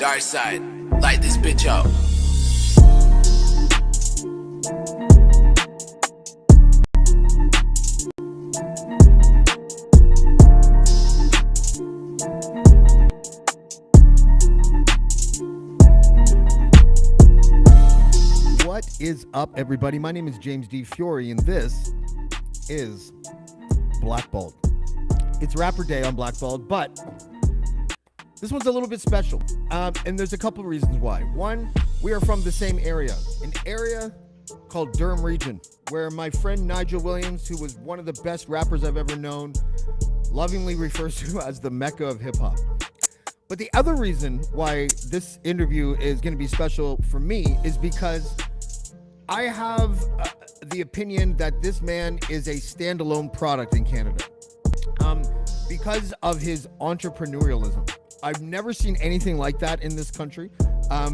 Dark side, light this bitch up. What is up, everybody? My name is James D. Fiore, and this is Blackballed. It's Rapper Day on Blackballed, but this one's a little bit special, and there's a couple of reasons why. One, we are from the same area, an area called Durham Region, where my friend Nigel Williams, who was one of the best rappers I've ever known, lovingly refers to as the Mecca of hip-hop. But the other reason why this interview is going to be special for me is because I have the opinion that this man is a standalone product in Canada because of his entrepreneurialism. I've never seen anything like that in this country. I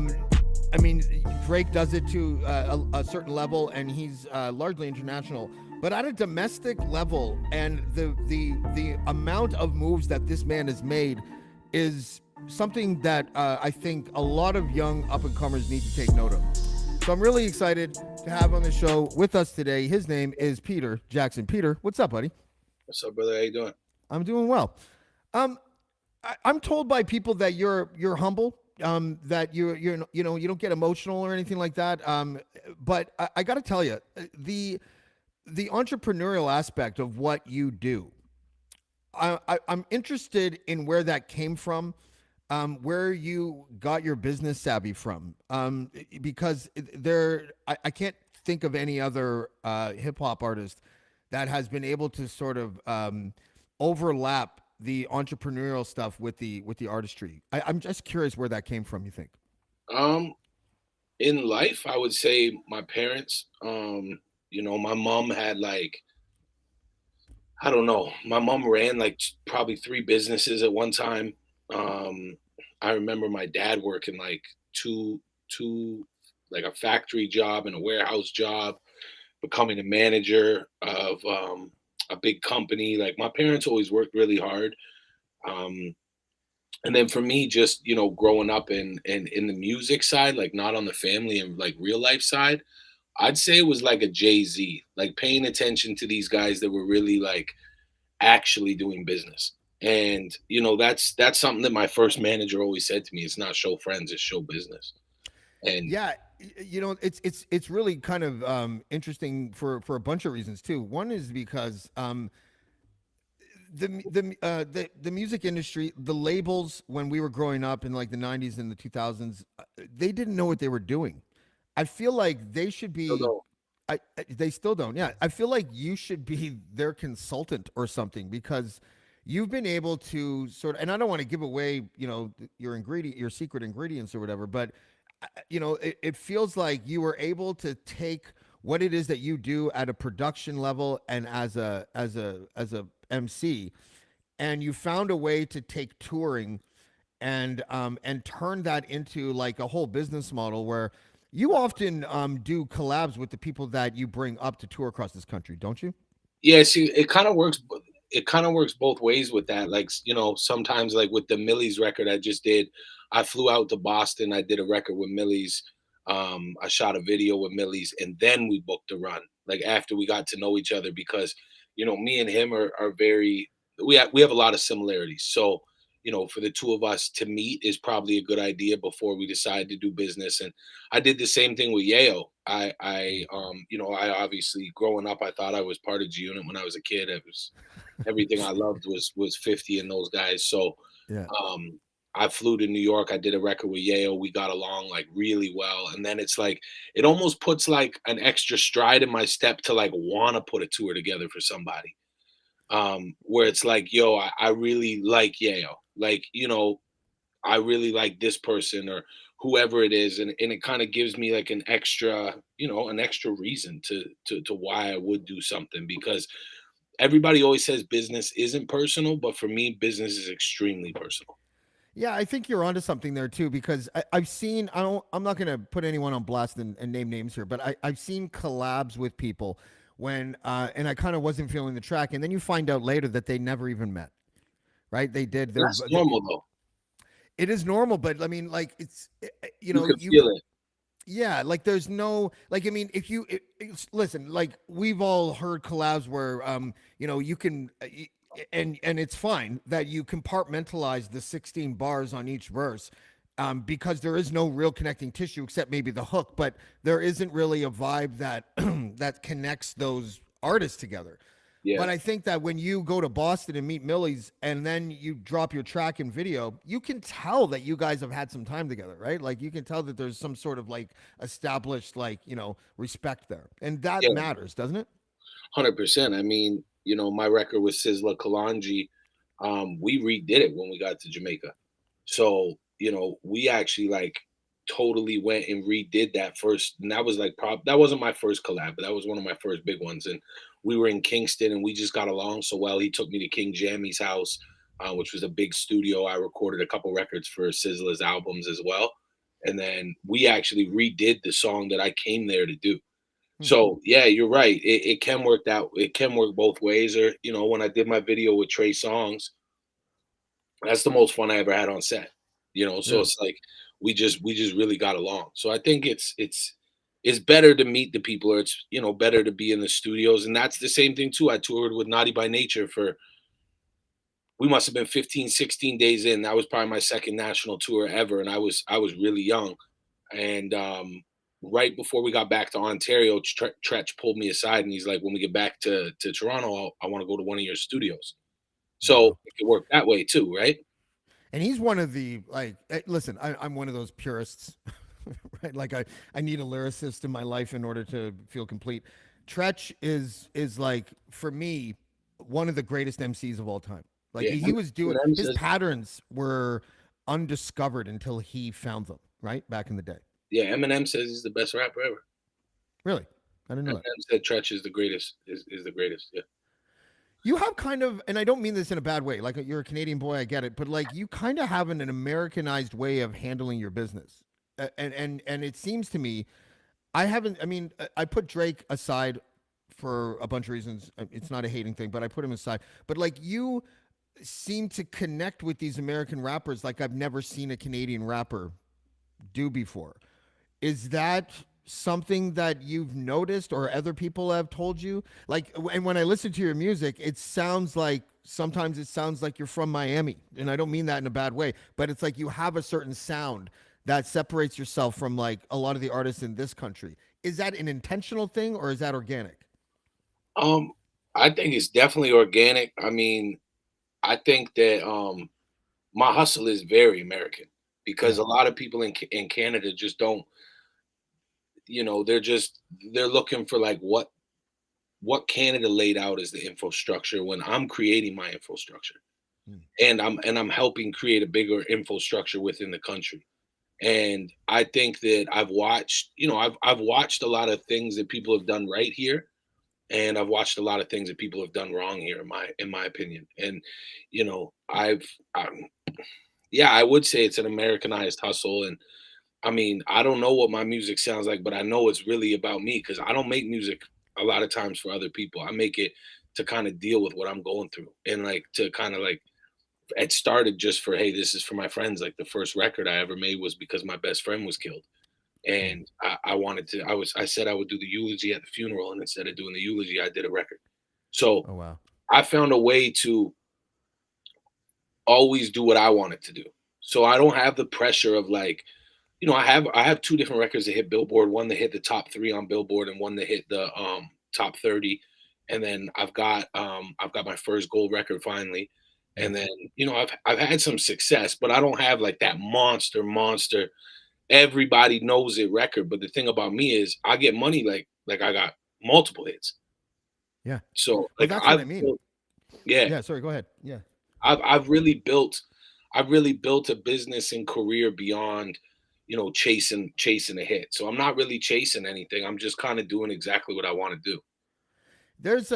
mean, Drake does it to a certain level, and he's largely international. But at a domestic level, and the amount of moves that this man has made is something that I think a lot of young up-and-comers need to take note of. So I'm really excited to have on the show with us today. His name is Peter Jackson. Peter, what's up, buddy? What's up, brother? How you doing? I'm doing well. I'm told by people that you're humble, that you don't get emotional or anything like that. But I got to tell you, the entrepreneurial aspect of what you do, I'm interested in where that came from. Where you got your business savvy from, because I can't think of any other hip hop artist that has been able to sort of overlap the entrepreneurial stuff with the artistry. I'm just curious where that came from. You think? In life, I would say my parents. My mom had I don't know. My mom ran probably 3 businesses at one time. I remember my dad working two a factory job and a warehouse job, becoming a manager of a big company. Like, my parents always worked really hard. And then for me, just growing up in the music side, like not on the family and real life side, I'd say it was like a Jay-Z, like paying attention to these guys that were really actually doing business. And that's something that my first manager always said to me: it's not show friends, it's show business. And yeah, it's really kind of interesting for a bunch of reasons too. One is because the music industry, the labels, when we were growing up in the 90s and the 2000s, they didn't know what they were doing. I feel like they should be. They still don't. Yeah, I feel like you should be their consultant or something, because you've been able to sort of, and I don't want to give away, your secret ingredients or whatever, but it feels like you were able to take what it is that you do at a production level and as a MC, and you found a way to take touring and turn that into a whole business model where you often do collabs with the people that you bring up to tour across this country, don't you? yeah, see, it kind of works. It kind of works both ways with that. Sometimes with the Millie's record I just did, I flew out to Boston. I did a record with Millie's. I shot a video with Millie's, and then we booked a run. After we got to know each other, because me and him are very, we have a lot of similarities. So for the two of us to meet is probably a good idea before we decide to do business. And I did the same thing with Yayo. I obviously, growing up, I thought I was part of G Unit when I was a kid. It was everything I loved was 50 and those guys. So Yeah. I flew to New York. I did a record with Yayo. We got along really well. And then it's it almost puts an extra stride in my step to want to put a tour together for somebody. Where it's yo, I really like Yayo. I really like this person or whoever it is. And it kind of gives me an extra, an extra reason to why I would do something, because everybody always says business isn't personal, but for me, business is extremely personal. Yeah, I think you're onto something there too, because I've seen, I'm not going to put anyone on blast and name names here, but I've seen collabs with people when, and I kind of wasn't feeling the track. And then you find out later that they never even met, right? They did. That's normal though. It is normal, but I mean, like you You know, can you feel it. yeah, like there's no like I mean, if you listen, like we've all heard collabs where you know, you can and it's fine that you compartmentalize the 16 bars on each verse. Because there is no real connecting tissue except maybe the hook, but there isn't really a vibe that that connects those artists together. Yeah, But I think that when you go to Boston and meet Millie's and then you drop your track and video, you can tell that you guys have had some time together, right? Like you can tell that there's some sort of like established like, you know, respect there. And that yeah, matters, doesn't it? 100%. I mean, my record with Sizzla Kalonji, we redid it when we got to Jamaica. So, we actually like totally went and redid that first. And that was like that wasn't my first collab, but that was one of my first big ones. And we were in Kingston and we just got along so well. He took me to King Jammy's house, which was a big studio. I recorded a couple records for Sizzla's albums as well. And then we actually redid the song that I came there to do. Hmm. So yeah, you're right. It can work out. It can work both ways. Or when I did my video with Trey Songs, that's the most fun I ever had on set. So Really? it's like we just really got along. So I think it's better to meet the people, or it's better to be in the studios. And that's the same thing too. I toured with Naughty by Nature for we must have been 15, 16 days in. That was probably my second national tour ever, and I was really young. And right before we got back to Ontario, Tretch pulled me aside and he's like, "When we get back to Toronto, I want to go to one of your studios." So Wow. it could work that way too, right? And he's one of the like listen, I'm one of those purists, right? Like I need a lyricist in my life in order to feel complete. Tretch is like for me one of the greatest MCs of all time. Like Yeah. he was doing Eminem his says, patterns were undiscovered until he found them, right? Back in the day. yeah, Eminem says he's the best rapper ever. Really? I didn't know that. Eminem said Tretch is the greatest. Is the greatest. Yeah. You have kind of, and I don't mean this in a bad way. Like you're a Canadian boy, I get it, but like you kind of have an Americanized way of handling your business, and it seems to me, I haven't. I mean, I put Drake aside for a bunch of reasons. It's not a hating thing, but I put him aside. But like you seem to connect with these American rappers like I've never seen a Canadian rapper do before. Is that something that you've noticed or other people have told you? Like, and when I listen to your music, it sounds like sometimes it sounds like you're from Miami. And I don't mean that in a bad way, but it's like you have a certain sound that separates yourself from like a lot of the artists in this country. Is that an intentional thing or is that organic? Um, I think it's definitely organic. I mean, I think that my hustle is very American because Yeah. a lot of people in Canada just don't. They're looking for like what Canada laid out as the infrastructure when I'm creating my infrastructure. Hmm. And I'm helping create a bigger infrastructure within the country. And I think that I've watched a lot of things that people have done right here, and I've watched a lot of things that people have done wrong here in my opinion. And yeah, I would say it's an Americanized hustle. And I mean, I don't know what my music sounds like, but I know it's really about me because I don't make music a lot of times for other people. I make it to kind of deal with what I'm going through, and like to kind of like it started just for, hey, this is for my friends. Like the first record I ever made was because my best friend was killed. Hmm. And I wanted to, I said I would do the eulogy at the funeral. And instead of doing the eulogy, I did a record. So Oh, wow. I found a way to always do what I wanted to do. So I don't have the pressure of like, I have two different records that hit Billboard, one that hit the top 3 on Billboard and one that hit the top 30. And then I've got my first gold record finally. And then, I've had some success, but I don't have like that monster everybody knows it record. But the thing about me is I get money like I got multiple hits. Yeah. So Well, like that's what I mean. yeah, Yeah. Sorry. Go ahead. Yeah. I've really built a business and career beyond, chasing a hit. So I'm not really chasing anything. I'm just kind of doing exactly what I want to do. There's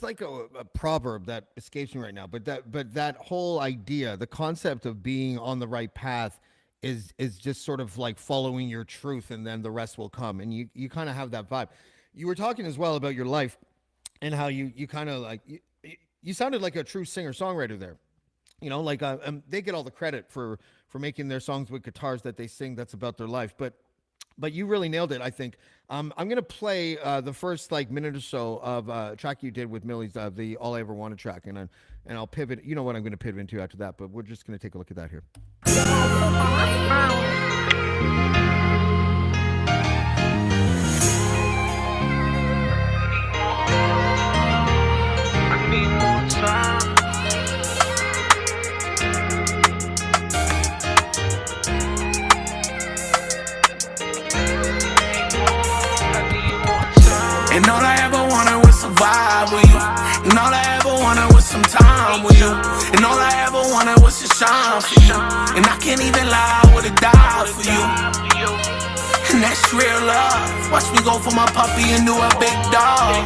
like a proverb that escapes me right now, but that whole idea, the concept of being on the right path is just sort of like following your truth and then the rest will come. And you kind of have that vibe. You were talking as well about your life and how you kind of like you sounded like a true singer-songwriter there. You know, like they get all the credit for making their songs with guitars that they sing that's about their life. But you really nailed it, I think. I'm gonna play the first like minute or so of a track you did with Millie's, the "All I Ever Wanted" track, and I'll pivot. You know what I'm gonna pivot into after that, but we're just gonna take a look at that here. And all I ever wanted was survive with you. And all I ever wanted was some time with you. And all I ever wanted was to shine for you. And I can't even lie, I would've died for you. And that's real love. Watch me go for my puppy and do a big dog.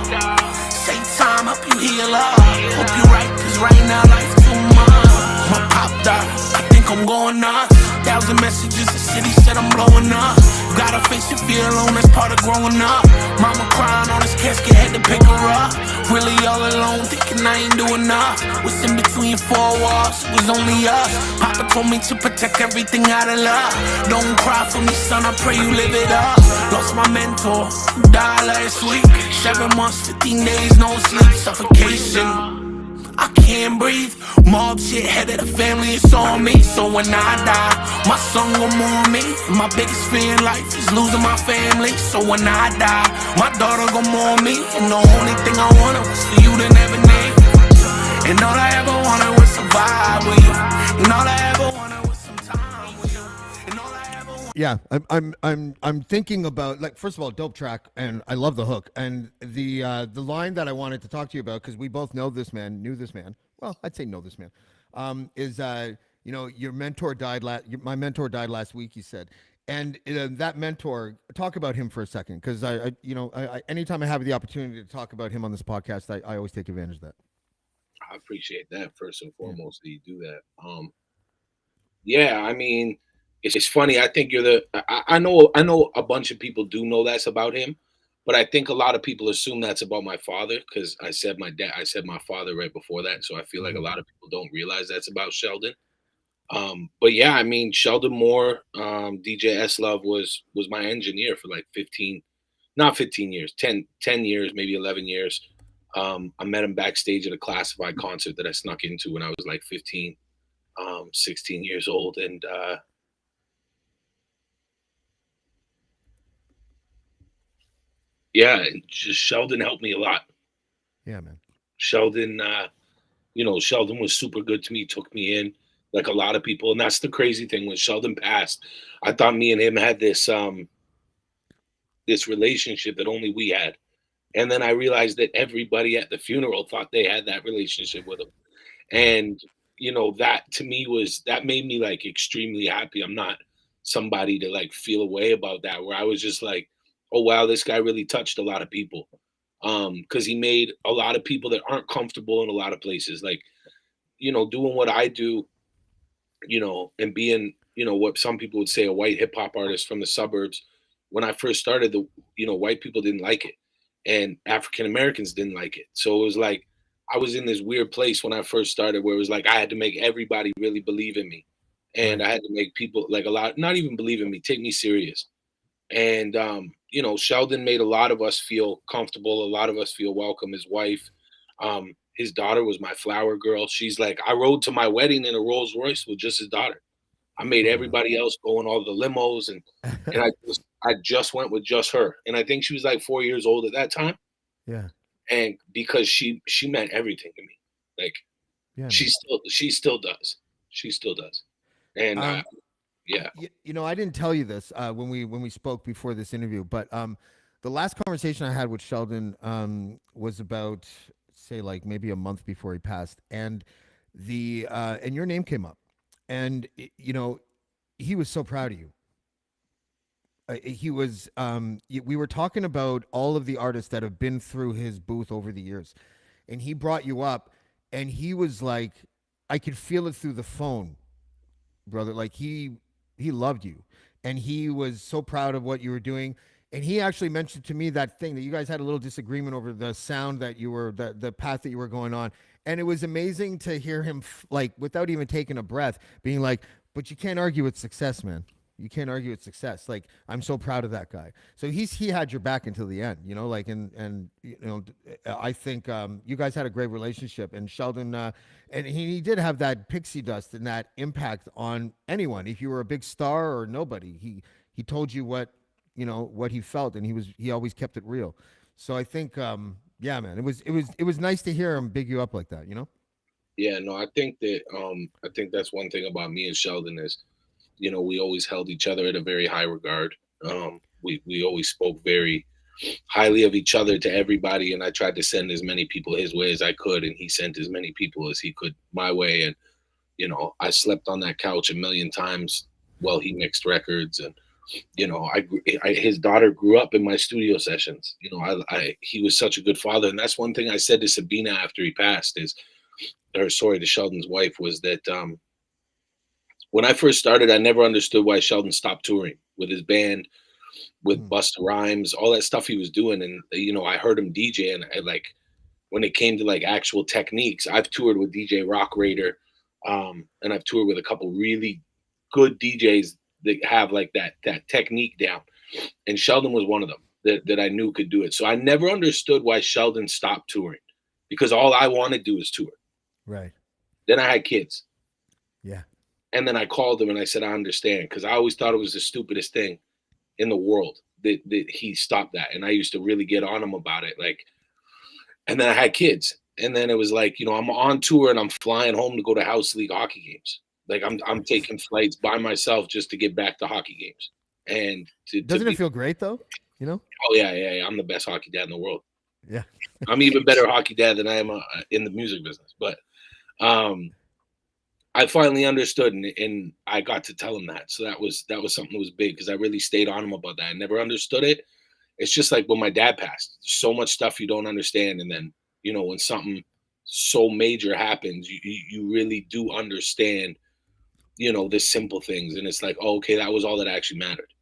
Say time, help you heal up. Hope you right, cause right now life's too much. My pop die, I think I'm going nuts. 1,000 messages, the city said I'm blowing up. You gotta face your fear alone, that's part of growing up. Mama crying on this casket, had to pick her up. Really all alone, thinking I ain't doing enough. Was in between four walls, it was only us. Papa told me to protect everything out of love. Don't cry for me, son, I pray you live it up. Lost my mentor, died last week. 7 months, 15 days, no sleep, suffocation. I can't breathe. Mob shit, head of the family, it's on me. So when I die, my son gon' mourn me. My biggest fear in life is losing my family. So when I die, my daughter gon' mourn me. And the only thing I wanted was for you to never name. And all I ever wanted was survive with you. And all I ever wanted was some time with you. And all I ever wanted. Yeah, I'm thinking about, like, first of all, dope track, and I love the hook, and the line that I wanted to talk to you about, because we both knew this man. Well, I'd say know this man. Is your mentor died my mentor died last week. You said, and that mentor, talk about him for a second, because I anytime I have the opportunity to talk about him on this podcast, I always take advantage of that. I appreciate that first and foremost that you do that. Yeah, I mean, it's funny. I think I know a bunch of people do know that's about him, but I think a lot of people assume that's about my father because I said my father right before that. So I feel like a lot of people don't realize that's about Sheldon. But yeah, I mean, Sheldon Moore, DJ S Love was my engineer for like not 15 years, 10 years, maybe 11 years. I met him backstage at a Classified concert that I snuck into when I was like 15, 16 years old. And yeah, just Sheldon helped me a lot. Yeah, man. Sheldon, Sheldon was super good to me, took me in like a lot of people. And that's the crazy thing. When Sheldon passed, I thought me and him had this relationship that only we had. And then I realized that everybody at the funeral thought they had that relationship with him. And, that to me that made me like extremely happy. I'm not somebody to like feel a way about that, where I was just like, oh, wow, this guy really touched a lot of people. Because he made a lot of people that aren't comfortable in a lot of places, like, doing what I do, and being, what some people would say a white hip hop artist from the suburbs. When I first started, white people didn't like it, and African Americans didn't like it. So it was like I was in this weird place when I first started, where it was like I had to make everybody really believe in me, and I had to make people like a lot not even believe in me, take me serious. And Sheldon made a lot of us feel comfortable, a lot of us feel welcome. His wife, his daughter was my flower girl. She's like, I rode to my wedding in a Rolls Royce with just his daughter. I made everybody else go in all the limos, and I just went with just her. And I think she was like 4 years old at that time. Yeah. And because she meant everything to me. Like, yeah, she still does. She still does. And yeah. I didn't tell you this when we spoke before this interview, but the last conversation I had with Sheldon was about, say, like maybe a month before he passed, and and your name came up, and he was so proud of you. He was. We were talking about all of the artists that have been through his booth over the years, and he brought you up, and he was like, I could feel it through the phone, brother. Like he loved you, and he was so proud of what you were doing. And he actually mentioned to me that thing that you guys had a little disagreement over the sound that you were, the path that you were going on. And it was amazing to hear him, like, without even taking a breath, being like, but you can't argue with success, man. You can't argue with success. Like, I'm so proud of that guy. So he had your back until the end, you know. Like, and you know, I think you guys had a great relationship. And Sheldon, and he did have that pixie dust and that impact on anyone. If you were a big star or nobody, he told you what, you know, what he felt, and he always kept it real. So I think, yeah, man, it was nice to hear him big you up like that, you know. Yeah, no, I think that's one thing about me and Sheldon is, you know, we always held each other at a very high regard. We always spoke very highly of each other to everybody, and I tried to send as many people his way as I could, and he sent as many people as he could my way. And you know, I slept on that couch a million times while he mixed records, and you know, his daughter grew up in my studio sessions. You know, he was such a good father, and that's one thing I said to Sabina after he passed is, or sorry, to Sheldon's wife, was that when I first started, I never understood why Sheldon stopped touring with his band, with Mm. Busta Rhymes, all that stuff he was doing. And you know, I heard him DJ, and I like when it came to like actual techniques. I've toured with DJ Rock Raider, and I've toured with a couple really good DJs that have like that technique down. And Sheldon was one of them that I knew could do it. So I never understood why Sheldon stopped touring because all I wanted to do was tour. Right. Then I had kids. Yeah. And then I called him and I said, I understand. Because I always thought it was the stupidest thing in the world that he stopped that. And I used to really get on him about it. Like, and then I had kids. And then it was like, you know, I'm on tour and I'm flying home to go to house league hockey games. Like I'm taking flights by myself just to get back to hockey games. And to Doesn't it be, feel great though? You know? oh yeah, I'm the best hockey dad in the world. Yeah. I'm even better hockey dad than I am in the music business. But um, I finally understood, and I got to tell him that. So that was something that was big because I really stayed on him about that. I never understood it. It's just like when my dad passed. So much stuff you don't understand, and then you know when something so major happens, you really do understand. You know the simple things, and it's like, oh, okay, that was all that actually mattered,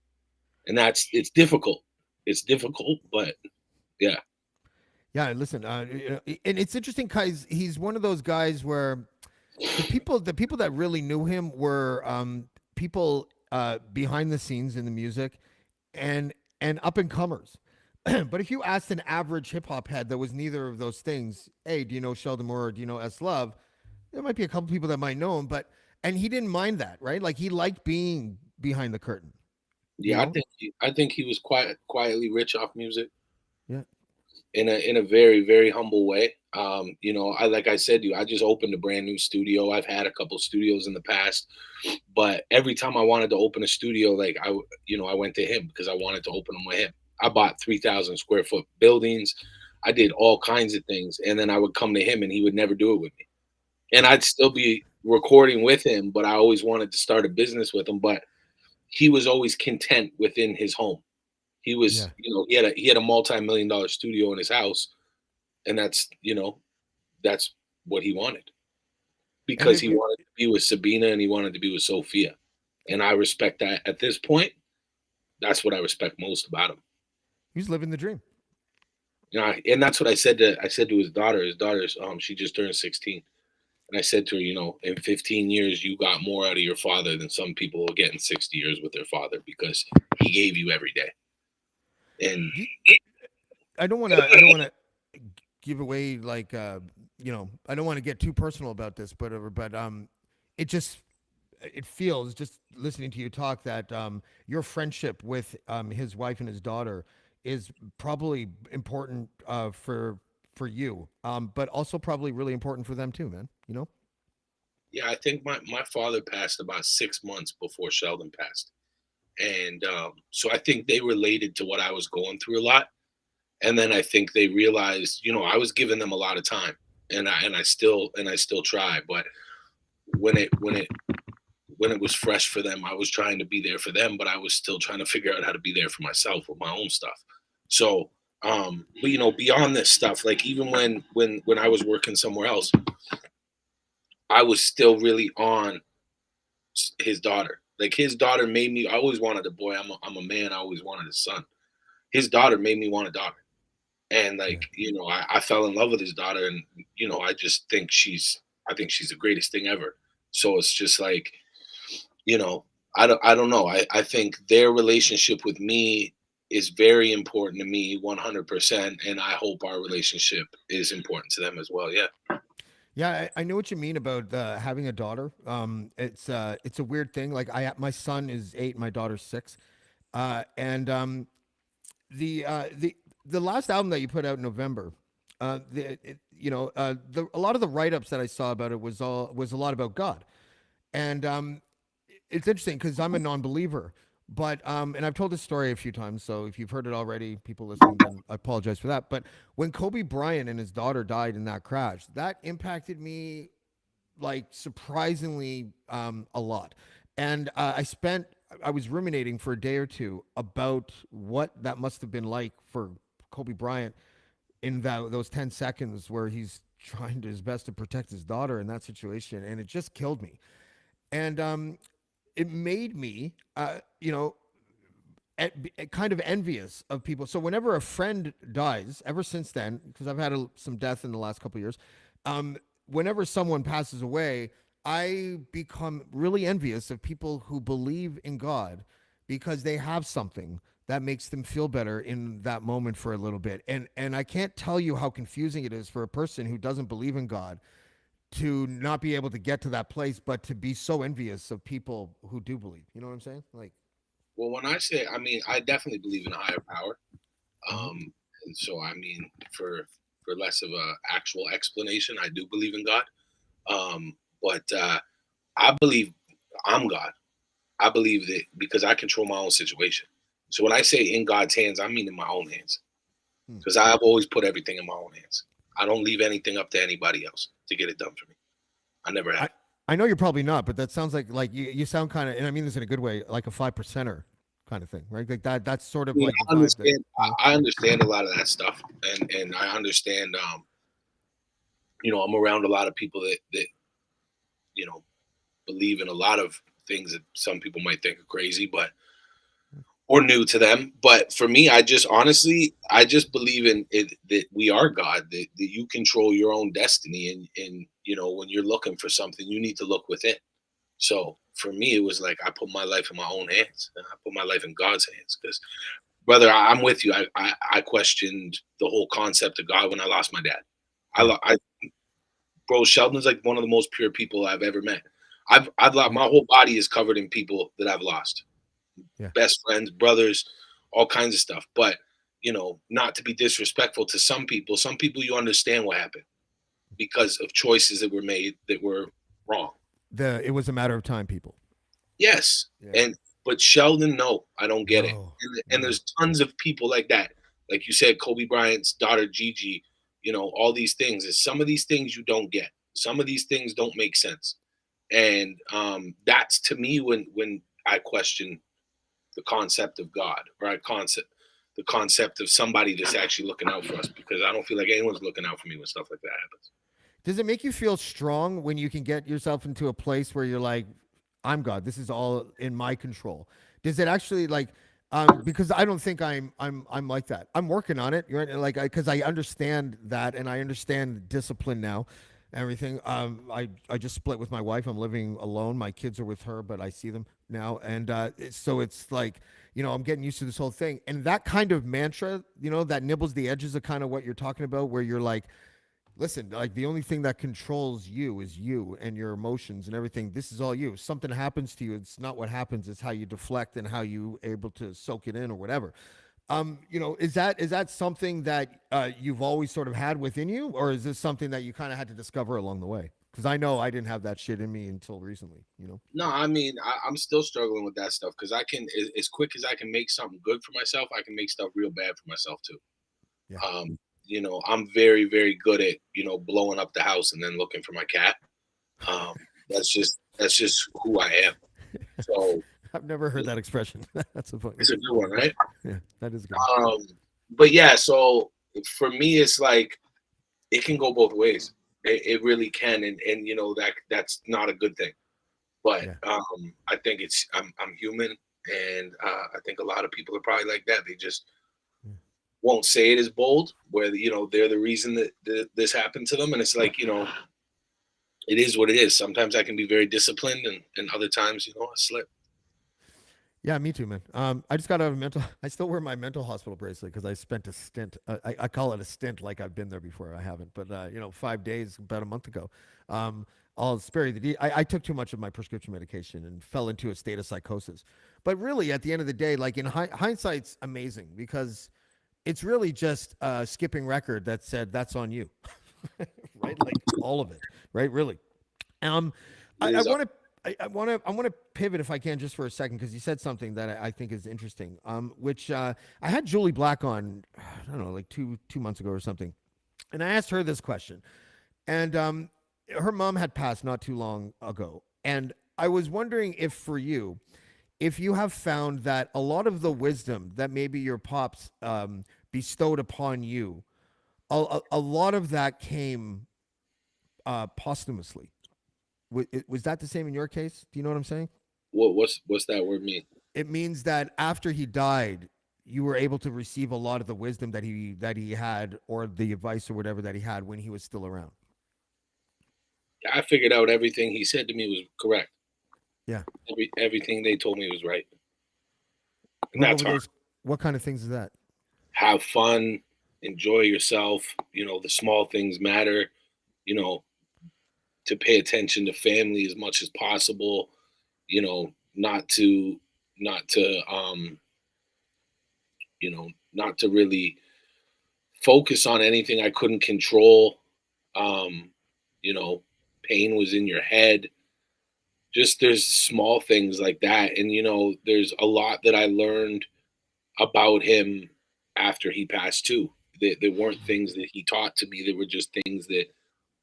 and it's difficult. It's difficult, but yeah. Yeah, listen, and it's interesting because he's one of those guys where the people that really knew him were people behind the scenes in the music and up and comers. But if you asked an average hip hop head that was neither of those things, hey, do you know Sheldon Moore or do you know S Love? There might be a couple people that might know him, but and he didn't mind that, right? Like he liked being behind the curtain, you Yeah, know? I think he was quietly rich off music Yeah. in a very very humble way. You know, I like I said to you, I just opened a brand new studio. I've had a couple studios in the past, but every time I wanted to open a studio, like you know, I went to him because I wanted to open them with him. I bought 3,000 square foot buildings. I did all kinds of things, and then I would come to him, and he would never do it with me. And I'd still be recording with him, but I always wanted to start a business with him. But he was always content within his home. He was, Yeah. you know, he had a multi-million-dollar studio in his house, and that's, you know, that's what he wanted And because he wanted to be with Sabina and he wanted to be with Sophia. And I respect that at this point. That's what I respect most about him. he's living the dream. You know, and that's what I said to his daughter. His daughter's she just turned 16. And I said to her, you know, in 15 years you got more out of your father than some people will get in 60 years with their father because he gave you every day. And Do you- I don't want to give away like I don't want to get too personal about this, but it just it feels just listening to you talk that your friendship with his wife and his daughter is probably important for you, but also probably really important for them too, man. You know? yeah, I think my father passed about 6 months before Sheldon passed. And so I think they related to what I was going through a lot. And then I think they realized, you know, I was giving them a lot of time, and I still try. But when it was fresh for them, I was trying to be there for them, but I was still trying to figure out how to be there for myself with my own stuff. So, but you know, beyond this stuff, like even when I was working somewhere else, I was still really on his daughter. Like his daughter made me. I always wanted a boy. I'm a man. I always wanted a son. His daughter made me want a daughter. And like, Yeah. you know, I fell in love with his daughter, and you know, I think she's the greatest thing ever. So it's just like you know, I don't know. I think their relationship with me is very important to me 100%, and I hope our relationship is important to them as well. Yeah. Yeah, I know what you mean about having a daughter. It's a weird thing. Like my son is 8, my daughter's 6, and the uh, the the last album that you put out in November, a lot of the write ups that I saw about it was a lot about God, and it's interesting because I'm a non-believer, but and I've told this story a few times, so if you've heard it already, people listening, then I apologize for that. But when Kobe Bryant and his daughter died in that crash, that impacted me like surprisingly a lot. And I was ruminating for a day or two about what that must have been like for Kobe Bryant in those 10 seconds where he's trying his best to protect his daughter in that situation. And it just killed me. And it made me, kind of envious of people. So whenever a friend dies, ever since then, because I've had some death in the last couple of years, whenever someone passes away, I become really envious of people who believe in God because they have something that makes them feel better in that moment for a little bit. And I can't tell you how confusing it is for a person who doesn't believe in God to not be able to get to that place, but to be so envious of people who do believe. You know what I'm saying? Like, Well, when I say, I mean, I definitely believe in a higher power. mhm. And so, I mean, for less of a actual explanation, I do believe in God. But I believe I'm God. I believe that because I control my own situation. So when I say in God's hands, I mean in my own hands. Hmm. Because I've always put everything in my own hands. I don't leave anything up to anybody else to get it done for me. I never I have. I know you're probably not, but that sounds like you sound kind of, and I mean this in a good way, like a 5%er kind of thing, right? Like that. That's sort of Yeah, like the I vibe that understand. you know. I understand a lot of that stuff, and I understand. I'm around a lot of people that you know believe in a lot of things that some people might think are crazy, but or new to them. But for me, I just honestly, I just believe in it that we are God, that you control your own destiny, and when you're looking for something, you need to look within. So for me, it was like I put my life in my own hands, and I put my life in God's hands. Because, brother, I'm with you. I questioned the whole concept of God when I lost my dad. Yeah, I bro, Sheldon's like one of the most pure people I've ever met. I've lost yeah, my whole body is covered in people that I've lost, yeah. best friends, brothers, all kinds of stuff. But not to be disrespectful to some people. Some people you understand what happened because of choices that were made that were wrong. It was a matter of time, people. Yes, Yeah. and but Sheldon, no, I don't get it. No, And no. there's tons of people like that. Like you said, Kobe Bryant's daughter Gigi. All these things. Is some of these things you don't get. Some of these things don't make sense. And that's to me when I question the concept of God, or the concept of somebody that's actually looking out for us, because I don't feel like anyone's looking out for me when stuff like that happens. Does it make you feel strong when you can get yourself into a place where you're like, I'm God. This is all in my control. Does it actually like because I don't think I'm like that. I'm working on it. You're right, like because I understand that and I understand discipline now. Everything. I just split with my wife. I'm living alone. My kids are with her, but I see them now, and so it's like I'm getting used to this whole thing. And that kind of mantra, that nibbles the edges of kind of what you're talking about, where you're like, listen, like the only thing that controls you is you and your emotions and everything. This is all you. If something happens to you, it's not what happens, it's how you deflect and how you able to soak it in or whatever. Is that something that you've always sort of had within you, or is this something that you kind of had to discover along the way? Because I know I didn't have that shit in me until recently. No, I mean I'm still struggling with that stuff because I can, as quick as I can make something good for myself, I can make stuff real bad for myself too. Yeah. I'm very, very good at, blowing up the house and then looking for my cat. Um, that's just who I am. So I've never heard that expression. That's a funny. it's a good one, right? Yeah, that is good. Um, but yeah, so for me, it's like it can go both ways. It really can, and that's not a good thing. But Yeah. I think I'm human, and I think a lot of people are probably like that. They just Yeah. won't say it as bold, where they're the reason that this happened to them, and it's like it is what it is. Sometimes I can be very disciplined, and other times, I slip. Yeah, me too, man. I just got out of mental. I still wear my mental hospital bracelet because I spent a stint. I call it a stint, like I've been there before. I haven't, but 5 days about a month ago. Um, I'll spare you the. I took too much of my prescription medication and fell into a state of psychosis. But really, at the end of the day, like in hindsight's amazing because it's really just a skipping record that said that's on you, right? Like all of it, right? Really. Um, It I is. want to. I want to pivot if I can just for a second because you said something that I think is interesting. Which I had Julie Black on, I don't know, like two months ago or something, and I asked her this question, and her mom had passed not too long ago, and I was wondering if for you, if you have found that a lot of the wisdom that maybe your pops bestowed upon you, a lot of that came posthumously. Was that the same in your case? Do you know what I'm saying? What's that word mean? It means that after he died, you were able to receive a lot of the wisdom that he had, or the advice or whatever that he had when he was still around. I figured out everything he said to me was correct. Yeah. Everything they told me was right, and What that's were hard. those? What kind of things is that? Have fun, enjoy yourself. The small things matter. You know, to pay attention to family as much as possible. Not to really focus on anything I couldn't control. Um, you know, pain was in your head. Just there's small things like that. And there's a lot that I learned about him after he passed too. They weren't things that he taught to me. They were just things that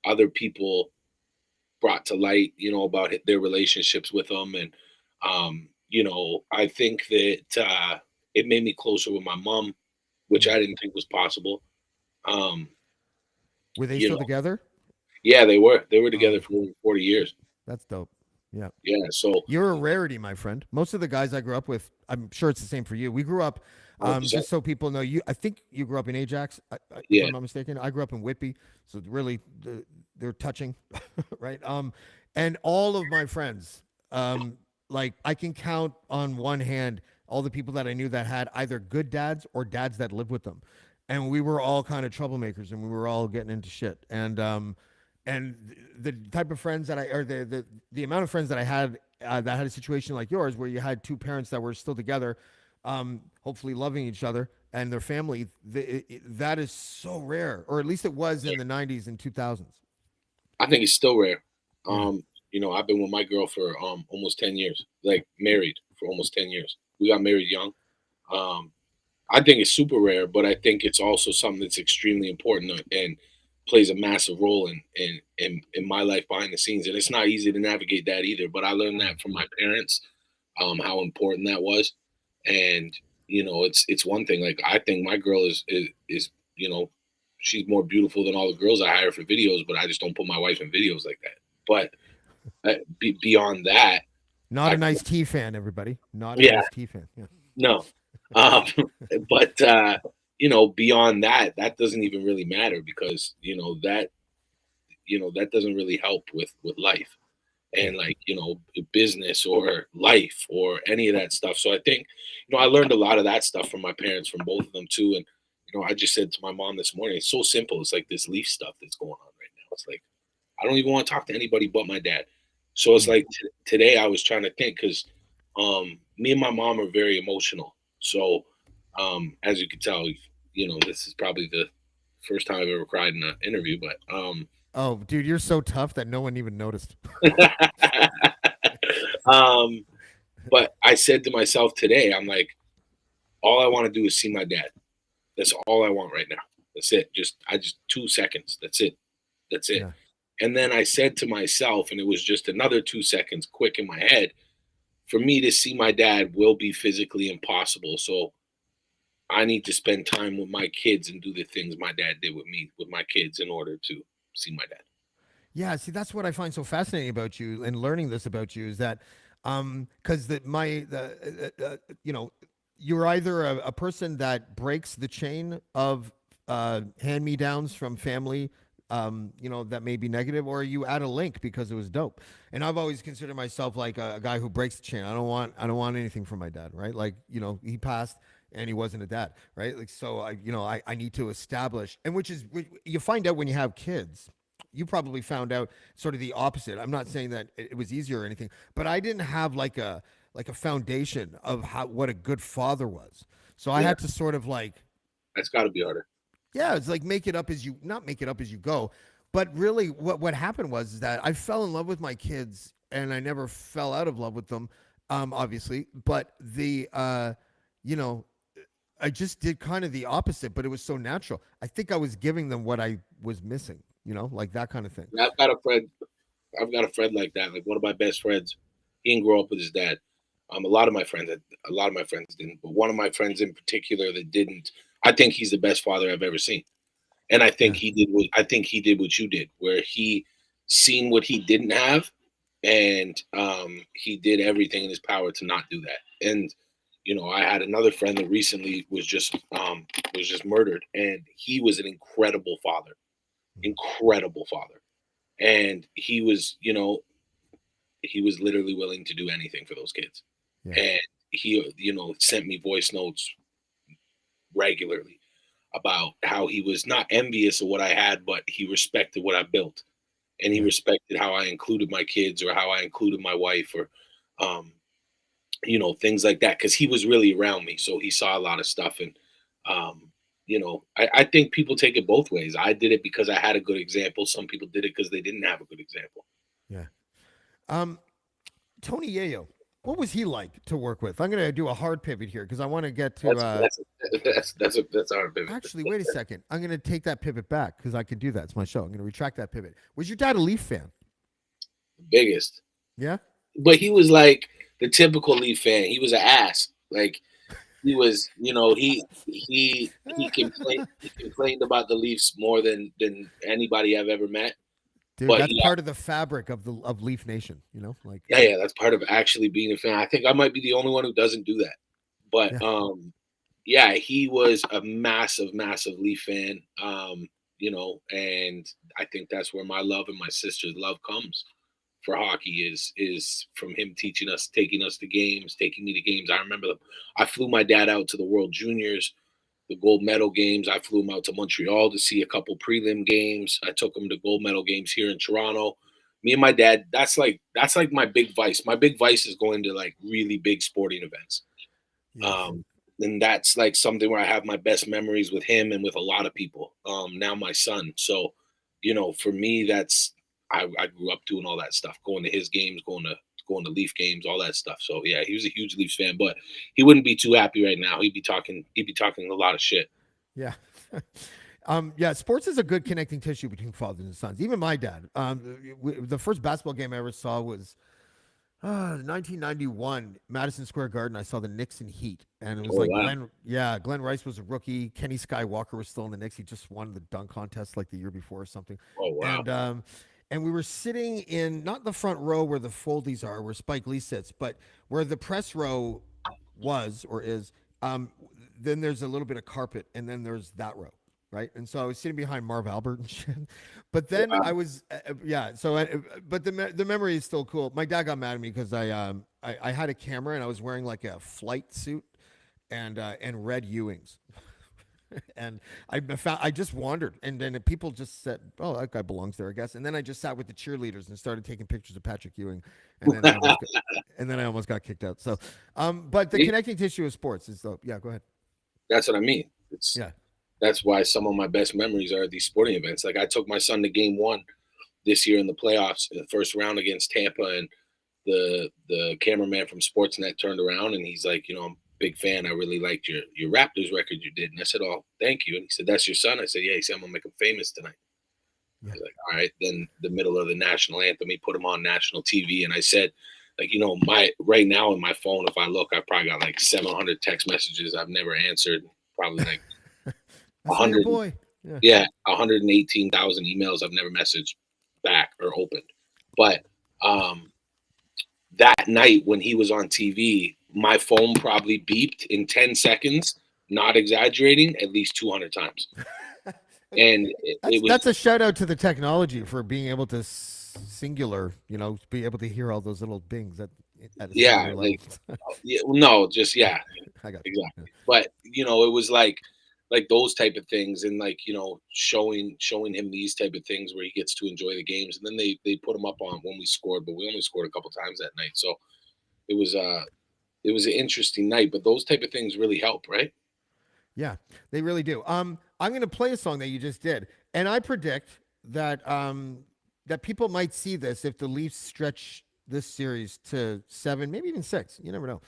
other people brought to light, about their relationships with him. And, I think that it made me closer with my mom, which Mm. I didn't think was possible. Um, Were they you still know, together? yeah, they were Oh, together for over 40 years. that's dope. Yeah. Yeah. So, You're a rarity, my friend. Most of the guys I grew up with, I'm sure it's the same for you. We grew up, 100%. just so people know, I think you grew up in Ajax, if Yeah. I'm not mistaken. I grew up in Whitby, so really, they're touching, right? And all of my friends, like I can count on one hand all the people that I knew that had either good dads or dads that lived with them, and we were all kind of troublemakers, and we were all getting into shit, and the type of friends that or the amount of friends that I had that had a situation like yours where you had two parents that were still together, hopefully loving each other and their family, that is so rare, or at least it was in the 90s and 2000s. I think it's still rare. Yeah. I've been with my girl for almost 10 years, like married for almost 10 years. We got married young. Um, I think it's super rare, but I think it's also something that's extremely important and plays a massive role in my life behind the scenes. And it's not easy to navigate that either. But I learned Mm. that from my parents, how important that was. And it's one thing. Like I think my girl is she's more beautiful than all the girls I hire for videos, but I just don't put my wife in videos like that. But beyond that, Not I a nice tea fan, everybody. Not a yeah, nice tea fan. Yeah. no. Um, but beyond that, that doesn't even really matter because that doesn't really help with life Yeah. and like business or life or any of that stuff. So I think I learned a lot of that stuff from my parents, from both of them too. And I just said to my mom this morning, it's so simple. It's like this leaf stuff that's going on right now. It's like I don't even want to talk to anybody but my dad. So it's Mm. like today I was trying to think because me and my mom are very emotional. So as you can tell, this is probably the first time I've ever cried in an interview, but Oh, dude, you're so tough that no one even noticed. um, but I said to myself today, I'm like, all I want to do is see my dad. That's all I want right now. That's it. I just 2 seconds. That's it. That's it. Yeah. And then I said to myself, and it was just another 2 seconds quick in my head, for me to see my dad will be physically impossible. So I need to spend time with my kids and do the things my dad did with me, with my kids, in order to see my dad. Yeah, see, that's what I find so fascinating about you and learning this about you is that, because you're either a person that breaks the chain of hand me downs from family that may be negative, or you add a link because it was dope. And I've always considered myself like a guy who breaks the chain. I don't want anything from my dad, right? Like, he passed and he wasn't a dad, right? Like, so I need to establish, and which you find out when you have kids. You probably found out sort of the opposite. I'm not saying that it was easier or anything, but I didn't have like a foundation of what a good father was. So I Yeah, had to sort of like, that's got to be harder. yeah, it's like make it up as you not make it up as you go. But really what happened was is that I fell in love with my kids and I never fell out of love with them, obviously. But you know, I just did kind of the opposite, but it was so natural. I think I was giving them what I was missing, like that kind of thing. I've got a friend. I've got a friend like that. Like one of my best friends, he didn't grow up with his dad. A lot of my friends didn't, but one of my friends in particular that didn't. I think he's the best father I've ever seen, and Yeah. I think he did what you did, where he seen what he didn't have, and he did everything in his power to not do that. And I had another friend that recently was just murdered, and he was an incredible father, and he was literally willing to do anything for those kids. Yeah. And he, sent me voice notes regularly about how he was not envious of what I had, but he respected what I built. And he Yeah. respected how I included my kids or how I included my wife or, um, things like that. Cause he was really around me. So he saw a lot of stuff. And, I think people take it both ways. I did it because I had a good example. Some people did it because they didn't have a good example. Yeah. Um, Tony Yayo, what was he like to work with? I'm going to do a hard pivot here because I want to get to. That's our pivot. Actually, wait a second. I'm going to take that pivot back because I can do that. It's my show. I'm going to retract that pivot. Was your dad a Leaf fan? Biggest. Yeah. But he was like the typical Leaf fan. He was an ass. Like he was, he complained about the Leafs more than anybody I've ever met. Dude, But that's part of the fabric of Leaf Nation. Like yeah, that's part of actually being a fan. I think I might be the only one who doesn't do that. But yeah, yeah, he was a massive, massive Leaf fan. And I think that's where my love and my sister's love comes for hockey is from him taking us to games, taking me to games. I remember I flew my dad out to the World Juniors, the gold medal games. I flew him out to Montreal to see a couple prelim games. I took him to gold medal games here in Toronto. Me and my dad, that's like my big vice. My big vice is going to like really big sporting events. yeah, And that's like something where I have my best memories with him and with a lot of people. Now my son. So, for me, I grew up doing all that stuff, going to his games, going to Leaf games, all that stuff. So yeah, he was a huge Leafs fan, but he wouldn't be too happy right now. He'd be talking a lot of shit. yeah. Yeah, sports is a good connecting tissue between fathers and sons. Even my dad. The first basketball game I ever saw was 1991, Madison Square Garden. I saw the Knicks and Heat, and it was Oh like wow. Glenn Rice was a rookie. Kenny Skywalker was still in the Knicks. He just won the dunk contest like the year before or something. Oh wow. And we were sitting in not the front row where the foldies are, where Spike Lee sits, but where the press row was or is. Then there's a little bit of carpet, and then there's that row, right? And so I was sitting behind Marv Albert and shit. But then Wow. I was, yeah. So, but the memory is still cool. My dad got mad at me because I had a camera and I was wearing like a flight suit and red Ewings. And I just wandered, and then people just said, "Oh, that guy belongs there, I guess." And then I just sat with the cheerleaders and started taking pictures of Patrick Ewing, and then I almost got kicked out. So, but the See? connecting tissue of sports is though. Yeah, go ahead. That's what I mean. Yeah, That's why some of my best memories are these sporting events. Like I took my son to game one this year in the playoffs in the first round against Tampa, and the cameraman from Sportsnet turned around and he's like, I'm a big fan. I really liked your Raptors record you did. And I said, "Oh, thank you." And he said, "That's your son?" I said, "Yeah." He said, "I'm gonna make him famous tonight." I yeah, was like, "All right." Then the middle of the national anthem, he put him on national TV, and I said, like, my right now in my phone, if I look, I probably got like 700 text messages I've never answered. Probably like I saw your 100, boy. Yeah, yeah, 118,000 emails I've never messaged back or opened. But that night when he was on TV, my phone probably beeped in 10 seconds, not exaggerating, at least 200 times. and it was That's a shout out to the technology for being able to singular, be able to hear all those little bings at a yeah, singular level. like no, just I got you. exactly. But it was like those type of things, and like showing him these type of things where he gets to enjoy the games, and then they put him up on when we scored, but we only scored a couple times that night, so it was it was an interesting night. But those type of things really help, right? Yeah, they really do. I'm going to play a song that you just did, and I predict that that people might see this if the Leafs stretch this series to 7, maybe even 6. You never know.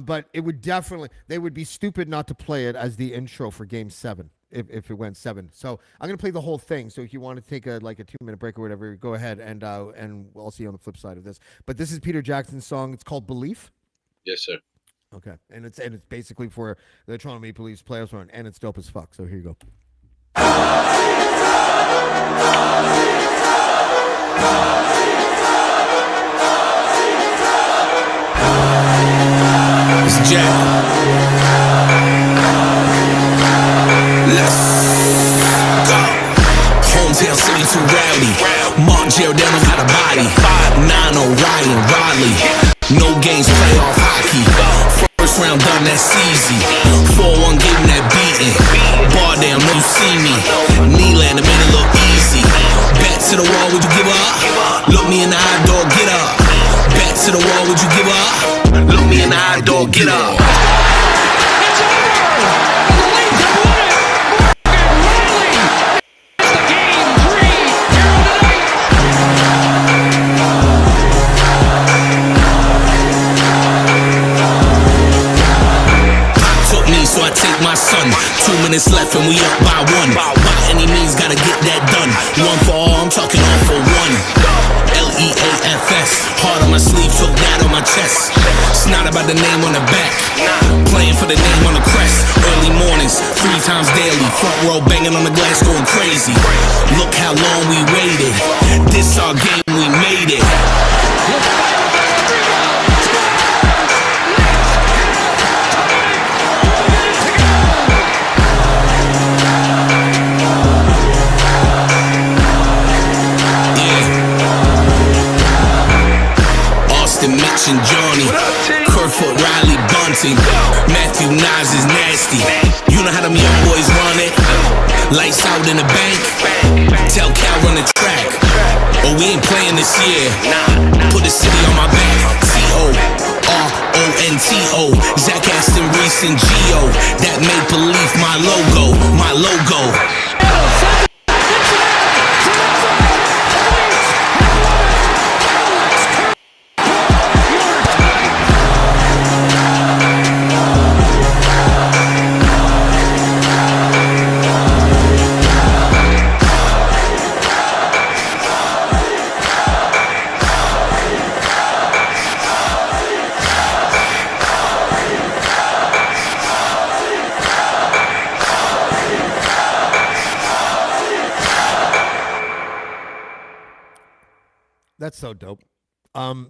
But it would definitely they would be stupid not to play it as the intro for Game 7 if it went 7. So I'm going to play the whole thing. So if you want to take a 2-minute break or whatever, go ahead and I'll see you on the flip side of this. But this is Peter Jackson's song. It's called Belief. Yes, sir. Okay, and it's basically for the Toronto Maple Leafs playoffs run, and it's dope as fuck. So here you go. It's Jack. Let's go. Hometown city too rowdy. Mark Giordano got a body. 9-0 Ryan Riley. No games, playoff hockey. First round done, that's easy. 4-1 gave him that beating. Bar down, no you see me. Nylander made it look easy. Back to the wall, would you give up? Look me in the eye, dog, get up. Back to the wall, would you give up? Look me in the eye, dog, get up. It's over! The Leafs have won it! Morgan Riley! It's the Game 3 hero tonight! Took me, so I take my son. 2 minutes left and we up by 1. By any means, gotta get that done. One for all, I'm talking all for one. LEAFS, heart on my sleeve, took that on my chest. It's not about the name on the back, playing for the name on the crest. Early mornings, 3 times daily, front row banging on the glass, going crazy. Look how long we waited. This our game, we made it. Mitch and Johnny, Kerfoot, Riley, Bunting, Matthew Nas is nasty. You know how them young boys run it. Lights out in the bank. Tell Cal run the track. Oh, we ain't playing this year. Put the city on my back. T-O-R-O-N-T-O. Zach Aston, Reese, and Gio. That Maple Leaf, my logo, my logo. That's so dope. Are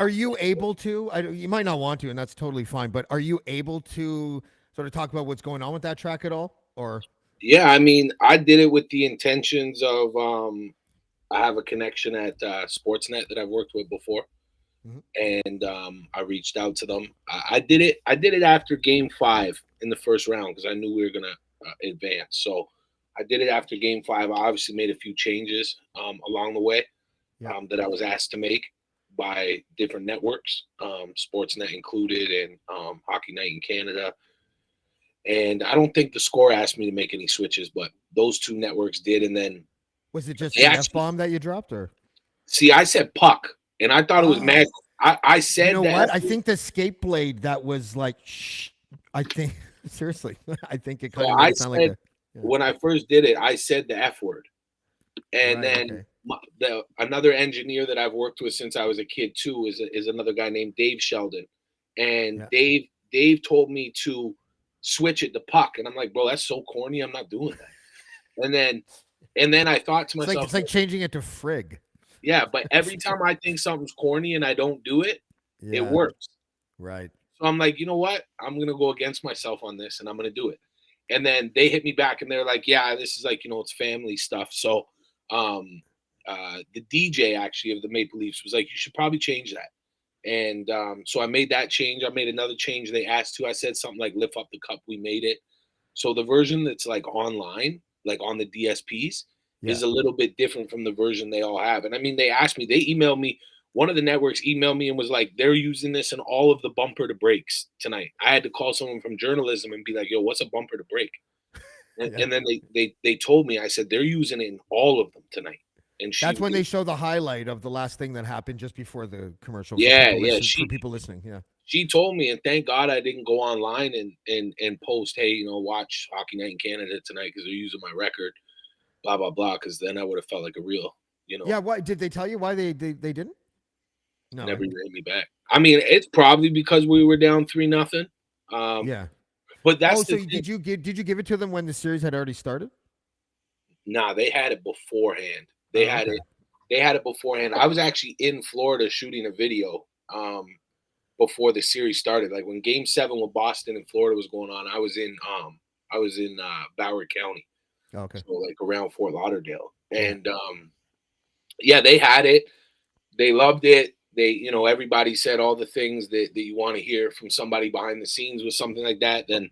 you able to? You might not want to, and that's totally fine. But are you able to sort of talk about what's going on with that track at all? Or Yeah, I mean, I did it with the intentions of I have a connection at Sportsnet that I've worked with before, and I reached out to them. I did it. I did it after Game 5 in the first round because I knew we were gonna advance. So I did it after Game 5. I obviously made a few changes along the way that I was asked to make by different networks, Sportsnet included, and Hockey Night in Canada. And I don't think the Score asked me to make any switches, but those two networks did. And then was it just an F-bomb that you dropped? Or see, I said puck, and I thought it was mad. I said, you know what? I think the skate blade that was like, shh. I think seriously, I think it kind of made it sound like when I first did it, I said the F word, and then another engineer that I've worked with since I was a kid too is another guy named Dave Sheldon, and Dave told me to switch it to puck, and I'm like, bro, that's so corny. I'm not doing that. And then I thought to myself, it's like changing it to frig. Yeah, but every time I think something's corny and I don't do it, it works. Right. So I'm like, you know what? I'm gonna go against myself on this, and I'm gonna do it. And then they hit me back and they're like, yeah, this is like, it's family stuff. So the DJ actually of the Maple Leafs was like, you should probably change that. And so I made that change. I made another change. They asked to. I said something like lift up the cup. We made it. So the version that's like online, like on the DSPs, is a little bit different from the version they all have. And I mean, they asked me, they emailed me. One of the networks emailed me and was like, they're using this in all of the bumper to breaks tonight. I had to call someone from journalism and be like, yo, what's a bumper to break? And then they told me, I said, they're using it in all of them tonight. And that's when they show the highlight of the last thing that happened just before the commercial. For people listening. Yeah. She told me, and thank God I didn't go online and post, hey, watch Hockey Night in Canada tonight because they're using my record, blah, blah, blah, because then I would have felt like a real, Yeah, why did they tell you why they didn't? No. Never ran me back. I mean, it's probably because we were down 3-0. Yeah. But that's did you give it to them when the series had already started? Nah, they had it beforehand. They had it beforehand. I was actually in Florida shooting a video before the series started. Like when Game 7 with Boston and Florida was going on, I was in Broward County. Okay. So like around Fort Lauderdale. And they had it. They loved it. They, everybody said all the things that you want to hear from somebody behind the scenes with something like that. Then,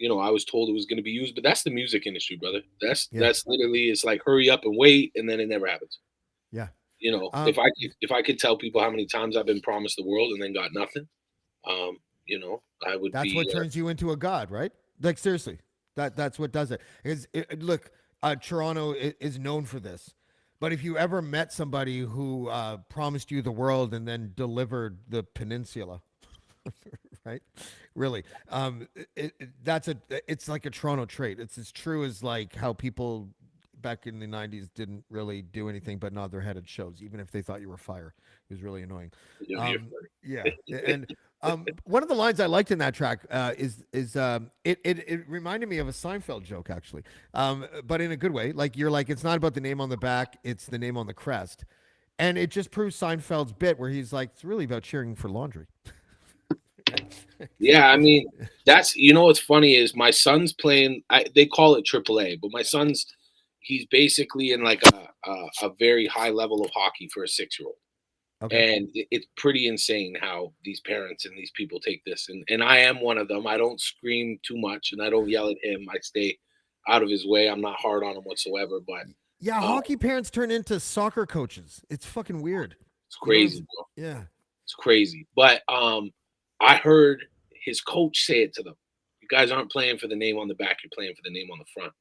I was told it was going to be used, but that's the music industry, brother. That's literally, it's like hurry up and wait, and then it never happens. Yeah. If I could tell people how many times I've been promised the world and then got nothing, I would. That's what turns you into a god, right? Like seriously, that's what does it. Look, Toronto is known for this. But if you ever met somebody who promised you the world and then delivered the peninsula, right? Really, it's like a Toronto trait. It's as true as like how people back in the 90s didn't really do anything but nod their head at shows, even if they thought you were fire. It was really annoying. And one of the lines I liked in that track it reminded me of a Seinfeld joke, actually, but in a good way. Like you're like, it's not about the name on the back, it's the name on the crest. And it just proves Seinfeld's bit where he's like, it's really about cheering for laundry. Yeah, I mean, that's, what's funny is my son's playing, they call it AAA, but my son's, he's basically in like a very high level of hockey for a 6-year-old. Okay. And it's pretty insane how these parents and these people take this. And I am one of them. I don't scream too much and I don't yell at him. I stay out of his way. I'm not hard on him whatsoever. But yeah, hockey parents turn into soccer coaches. It's fucking weird. It's crazy, bro. Yeah. It's crazy. But I heard his coach say it to them. You guys aren't playing for the name on the back. You're playing for the name on the front.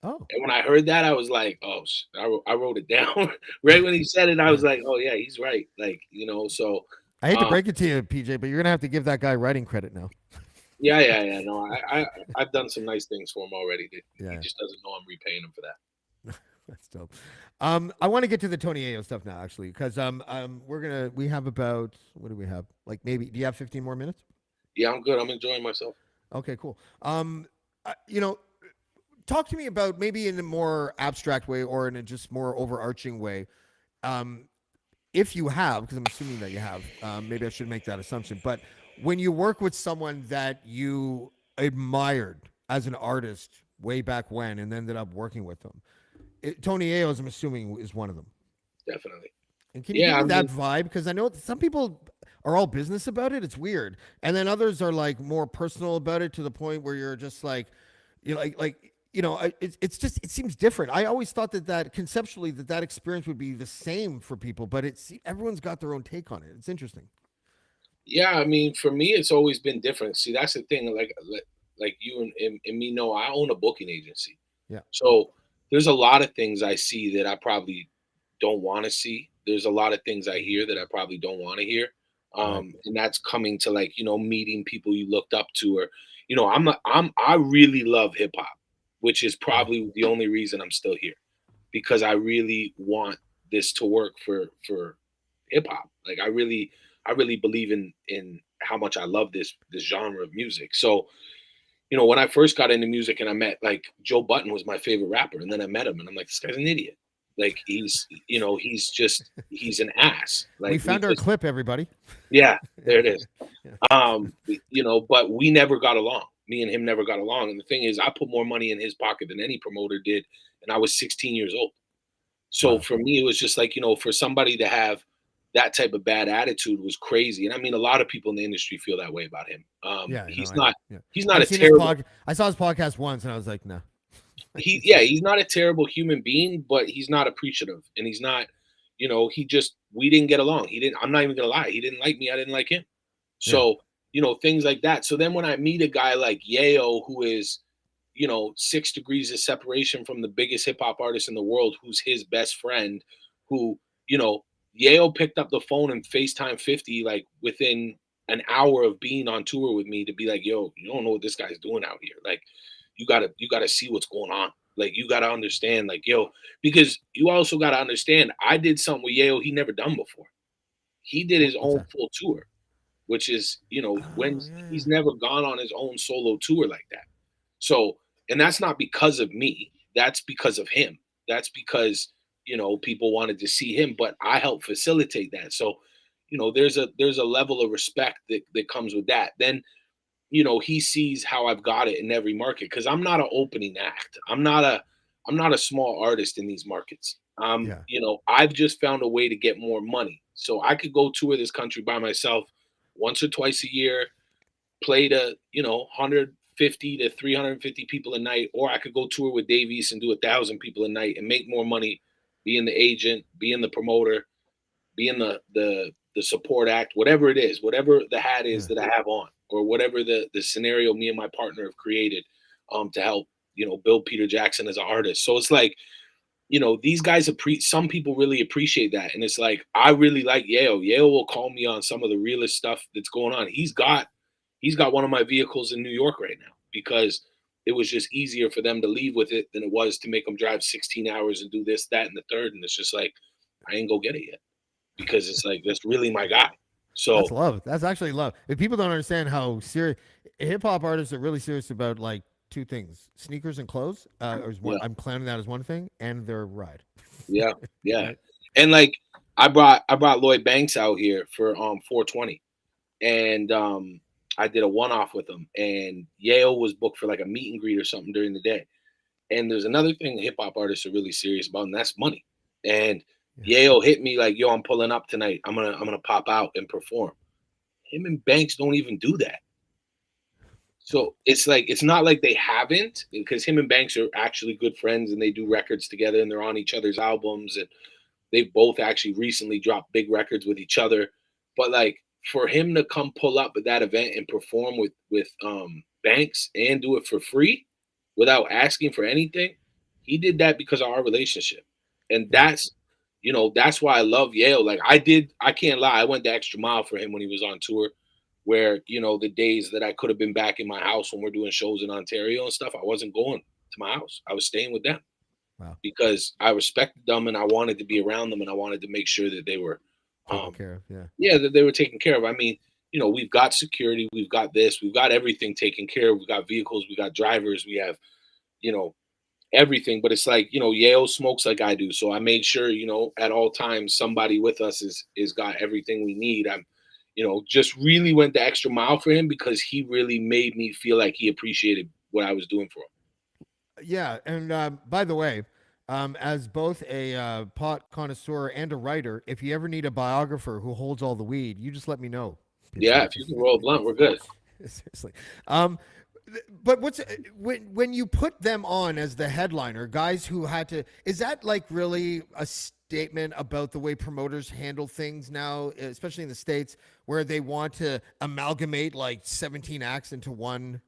Oh. And when I heard that, I was like, oh, I wrote it down. Right when he said it, I was like, oh, yeah, he's right. Like, so. I hate to break it to you, PJ, but you're going to have to give that guy writing credit now. Yeah. No, I've done some nice things for him already. He just doesn't know I'm repaying him for that. That's dope. I want to get to the Tony Ayo stuff now, actually, because we have about, what do we have? Like maybe, do you have 15 more minutes? Yeah, I'm good. I'm enjoying myself. Okay, cool. Talk to me about maybe in a more abstract way or in a just more overarching way. If you have, because I'm assuming that you have, maybe I should make that assumption. But when you work with someone that you admired as an artist way back when and ended up working with them, Tony Ayo, I'm assuming, is one of them. Definitely. And can you give me that vibe? Because I know some people are all business about it. It's weird. And then others are like more personal about it to the point where you're just like, it's just, it seems different. I always thought that conceptually that experience would be the same for people, but everyone's got their own take on it. It's interesting. Yeah, I mean, for me, it's always been different. See, that's the thing. Like you and me know, I own a booking agency. Yeah. So there's a lot of things I see that I probably don't want to see. There's a lot of things I hear that I probably don't want to hear. And that's coming to like, meeting people you looked up to, or, I really love hip hop, which is probably the only reason I'm still here, because I really want this to work for hip hop. Like I really believe in how much I love this genre of music. So, when I first got into music and I met like Joe Budden was my favorite rapper, and then I met him and I'm like, this guy's an idiot. Like he's an ass. Like we found our clip, everybody. Yeah, there it is. But we never got along. me and him never got along. And the thing is, I put more money in his pocket than any promoter did, and I was 16 years old. So Wow. for me, it was just like, for somebody to have that type of bad attitude was crazy. And I mean, a lot of people in the industry feel that way about him. Yeah, He's no, not yeah. he's not I've a seen his terrible I saw his podcast once, and I was like, no. he's not a terrible human being, but he's not appreciative, and he's not, we didn't get along. I'm not even gonna lie, he didn't like me, I didn't like him. Yeah. So, things like that. So then when I meet a guy like Yayo, who is, 6 degrees of separation from the biggest hip hop artist in the world, who's his best friend, who, Yayo picked up the phone and FaceTime 50 like within an hour of being on tour with me to be like, yo, you don't know what this guy's doing out here. Like, you gotta see what's going on. Like, you gotta understand, like, yo, because you also gotta understand, I did something with Yayo he never done before. He did his What's own that? full tour, which is, when Yeah, he's yeah. never gone on his own solo tour like that. So, and that's not because of me. That's because of him. That's because, people wanted to see him, but I helped facilitate that. So, there's a level of respect that comes with that. Then, he sees how I've got it in every market, because I'm not an opening act. I'm not a small artist in these markets. Yeah. I've just found a way to get more money. So I could go tour this country by myself once or twice a year, play to, 150 to 350 people a night, or I could go tour with Davies and do 1,000 people a night and make more money, being the agent, being the promoter, being the support act, whatever it is, whatever the hat is Yeah. that I have on, or whatever the scenario me and my partner have created, to help, build Peter Jackson as an artist. So it's like, these guys some people really appreciate that. And it's like, I really like Yale. Yale will call me on some of the realest stuff that's going on. He's got one of my vehicles in New York right now, because it was just easier for them to leave with it than it was to make them drive 16 hours and do this, that, and the third. And it's just like, I ain't go get it yet, because it's like, that's really my guy. That's So love. That's actually love. If people don't understand how serious hip hop artists are really serious about like two things: sneakers and clothes. Or is one, yeah, I'm clowning that as one thing, and their ride. yeah, yeah. Right? And like, I brought Lloyd Banks out here for 420, and I did a one-off with him, and Yale was booked for like a meet and greet or something during the day. And there's another thing hip hop artists are really serious about, and that's money. And Yeah. Yale hit me like, yo, I'm pulling up tonight. I'm gonna pop out and perform. Him and Banks don't even do that. So it's like, it's not like they haven't, because him and Banks are actually good friends, and they do records together, and they're on each other's albums, and they've both actually recently dropped big records with each other. But like, for him to come pull up at that event and perform with Banks and do it for free without asking for anything, he did that because of our relationship. And Yeah. that's why I love Yale. Like, I can't lie, I went the extra mile for him when he was on tour, where, the days that I could have been back in my house when we're doing shows in Ontario and stuff, I wasn't going to my house. I was staying with them, Wow. because I respected them, and I wanted to be around them, and I wanted to make sure that they were, Taken care of. Yeah. that they were taken care of. I mean, we've got security, we've got this, we've got everything taken care of. We've got vehicles, we got drivers, we have, you know, everything. But it's like, Yale smokes like I do. So I made sure, at all times, somebody with us is got everything we need. I'm, just really went the extra mile for him, because he really made me feel like he appreciated what I was doing for him. Yeah. And by the way, as both a pot connoisseur and a writer, if you ever need a biographer who holds all the weed, you just let me know. Yeah, if you can roll a blunt, we're good. Seriously. But what's when you put them on as the headliner, guys who had to, is that like really a statement about the way promoters handle things now, especially in the States, where they want to amalgamate like 17 acts into one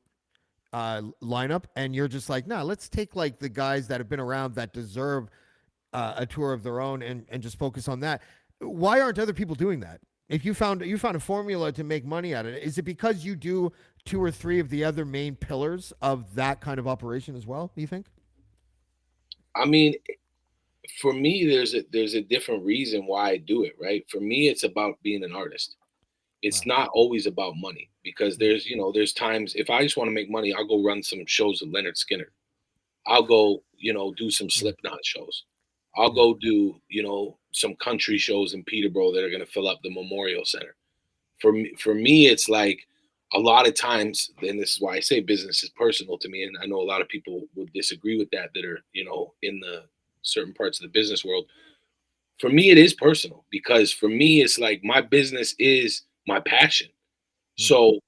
lineup, and you're just like, nah, let's take like the guys that have been around that deserve a tour of their own, and just focus on that. Why aren't other people doing that? If you found a formula to make money out of it, is it because you do two or three of the other main pillars of that kind of operation as well? Do you think? I mean, for me, there's a different reason why I do it, right? For me, it's about being an artist. It's Wow. not always about money, because there's times, if I just want to make money, I'll go run some shows with Leonard Skinner. I'll go, do some Yeah. Slipknot shows. I'll Yeah. go do, some country shows in Peterborough that are going to fill up the Memorial Center. For me, it's like, a lot of times, and this is why I say business is personal to me, and I know a lot of people would disagree with that are, in the certain parts of the business world. For me, it is personal because for me, it's like my business is my passion. Hmm. So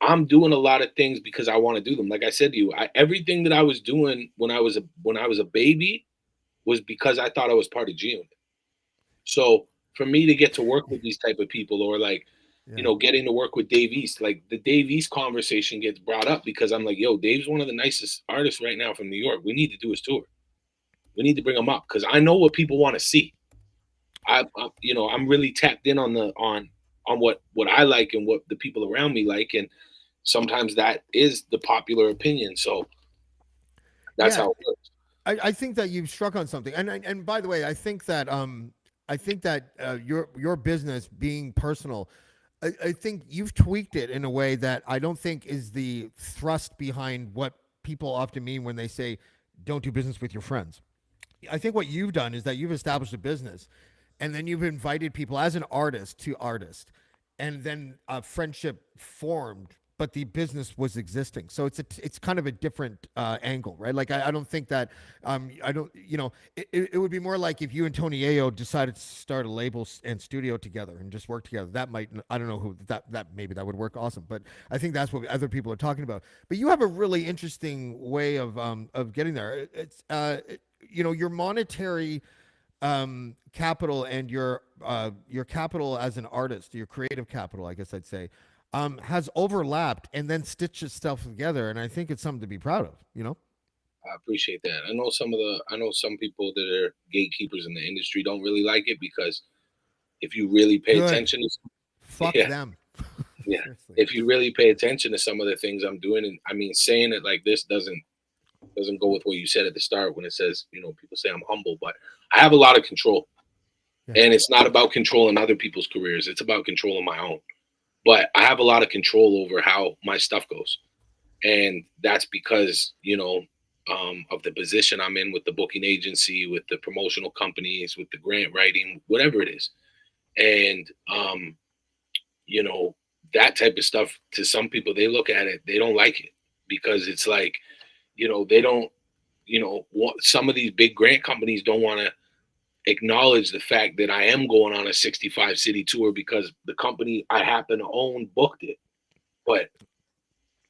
I'm doing a lot of things because I want to do them. Like I said to you, everything that I was doing when I was a baby was because I thought I was part of G Unit. So for me to get to work with these type of people, or like, Yeah. getting to work with Dave East, like the Dave East conversation gets brought up because I'm like, yo, Dave's one of the nicest artists right now from New York. We need to do his tour. We need to bring him up because I know what people want to see. I'm really tapped in on what I like and what the people around me like, and sometimes that is the popular opinion. So that's Yeah. how it works. I think that you've struck on something, and by the way, I think that your business being personal, I think you've tweaked it in a way that I don't think is the thrust behind what people often mean when they say don't do business with your friends. I think what you've done is that you've established a business, and then you've invited people as an artist to artist, and then a friendship formed, but the business was existing. So it's kind of a different angle, right? Like I don't think that I don't it would be more like if you and Tony Ayo decided to start a label and studio together and just work together. That might, I don't know who that maybe that would work awesome, but I think that's what other people are talking about. But you have a really interesting way of getting there. It's your monetary capital and your capital as an artist, your creative capital, I guess I'd say, has overlapped and then stitched itself together, and I think it's something to be proud of. I appreciate that. I know some people that are gatekeepers in the industry don't really like it because if you really pay Good. attention to, Fuck yeah, them. yeah, Seriously. if you really pay attention to some of the things I'm doing, and I mean, saying it like this doesn't go with what you said at the start when it says, people say I'm humble, but I have a lot of control. Yeah. And it's not about controlling other people's careers. It's about controlling my own. But I have a lot of control over how my stuff goes. And that's because, of the position I'm in with the booking agency, with the promotional companies, with the grant writing, whatever it is. And, you know, that type of stuff, to some people, they look at it, they don't like it because it's like, they don't, some of these big grant companies don't want to acknowledge the fact that I am going on a 65 city tour because the company I happen to own booked it. But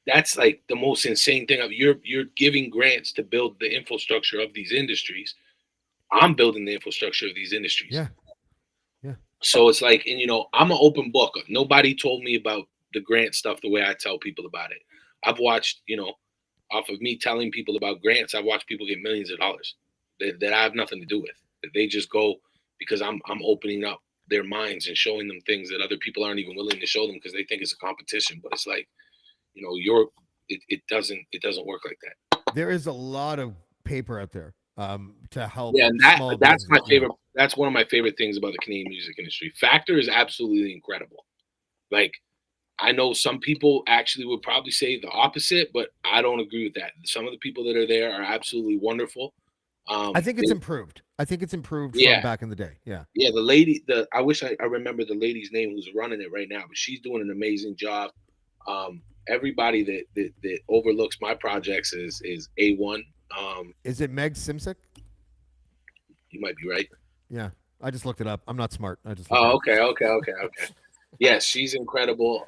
that's like the most insane thing of you're giving grants to build the infrastructure of these industries. I'm building the infrastructure of these industries. Yeah. Yeah. So it's like, and I'm an open book. Nobody told me about the grant stuff the way I tell people about it. I've watched, off of me telling people about grants, I've watched people get millions of dollars that I have nothing to do with. That they just go because I'm opening up their minds and showing them things that other people aren't even willing to show them because they think it's a competition. But it's like, it doesn't work like that. There is a lot of paper out there to help Yeah, and small that's my businesses. favorite. That's one of my favorite things about the Canadian music industry. Factor is absolutely incredible. Like, I know some people actually would probably say the opposite, but I don't agree with that. Some of the people that are there are absolutely wonderful. I think it's improved. I think it's improved from Yeah, back in the day. Yeah. yeah. The lady, I wish I remember the lady's name who's running it right now, but she's doing an amazing job. Everybody that overlooks my projects is A1. Is it Meg Simsick? You might be right. Yeah. I just looked it up. I'm not smart. I just looked it Oh, up. okay. Yes, she's incredible.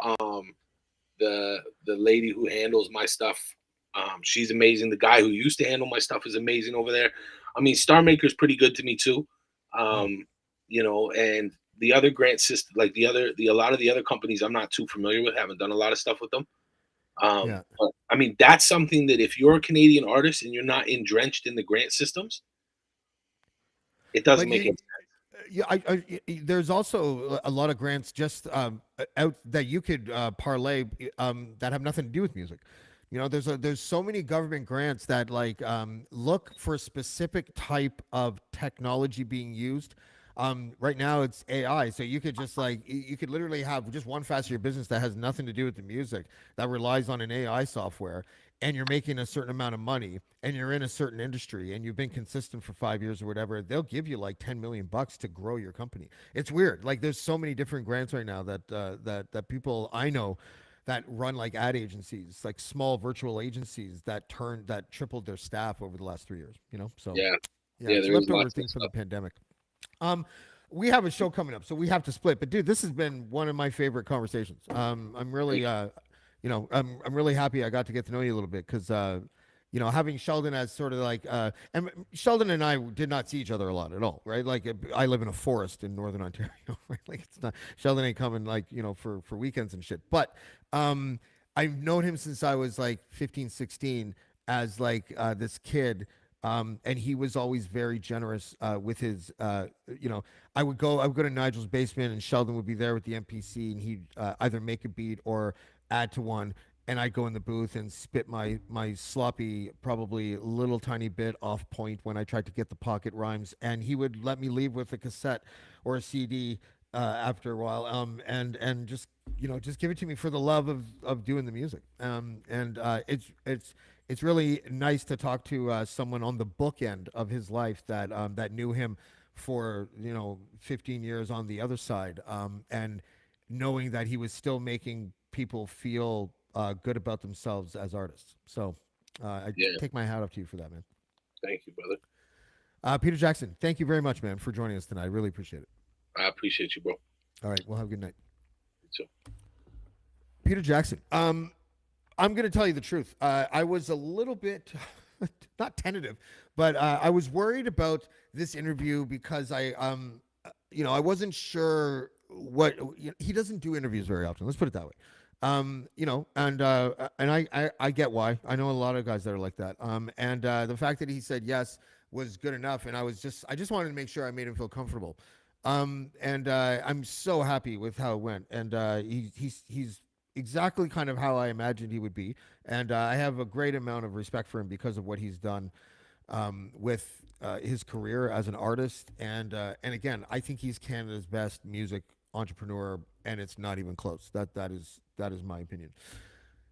The lady who handles my stuff, she's amazing. The guy who used to handle my stuff is amazing over there. I mean, Star Maker's pretty good to me too. Hmm. And the other grant system, like a lot of the other companies, I'm not too familiar with. Haven't done a lot of stuff with them. Yeah. But I mean, that's something that if you're a Canadian artist and you're not drenched in the grant systems, it doesn't But make you, it. yeah, there's also a lot of grants just out that you could parlay that have nothing to do with music. There's so many government grants that like look for a specific type of technology being used. Right now it's AI, so you could just like you could literally have just one facet of your business that has nothing to do with the music that relies on an AI software, and you're making a certain amount of money, and you're in a certain industry, and you've been consistent for 5 years or whatever. They'll give you like $10 million to grow your company. It's weird. Like there's so many different grants right now that people I know that run like ad agencies, like small virtual agencies that tripled their staff over the last 3 years. So Yeah. yeah, Yeah, it's there is leftover lots of thing from the stuff. pandemic. We have a show coming up, so we have to split. But dude, this has been one of my favorite conversations. I'm really, I'm really happy I got to get to know you a little bit because, having Sheldon as sort of like, and Sheldon and I did not see each other a lot at all, right? Like, I live in a forest in northern Ontario, right? Like, it's not Sheldon ain't coming like for weekends and shit. But I've known him since I was like 15, 16 as like this kid. And he was always very generous with his, I would go to Nigel's basement, and Sheldon would be there with the MPC, and he'd either make a beat or add to one, and I'd go in the booth and spit my sloppy, probably little tiny bit off point when I tried to get the pocket rhymes, and he would let me leave with a cassette or a CD after a while, and just give it to me for the love of doing the music, and it's really nice to talk to someone on the bookend of his life that knew him for 15 years on the other side, and knowing that he was still making people feel good about themselves as artists. So I Yeah. take my hat off to you for that, man. Thank you, brother. Peter Jackson, thank you very much, man, for joining us tonight. I really appreciate it. I appreciate you, bro. All right, well, have a good night. You too. Peter Jackson. I'm going to tell you the truth. I was a little bit, not tentative, but I was worried about this interview because I wasn't sure what he doesn't do interviews very often. Let's put it that way. And I get why. I know a lot of guys that are like that. And the fact that he said yes was good enough, and I just wanted to make sure I made him feel comfortable. And I'm so happy with how it went, and he's exactly kind of how I imagined he would be, and I have a great amount of respect for him because of what he's done with his career as an artist, and again, I think he's Canada's best music entrepreneur, and it's not even close. That is my opinion.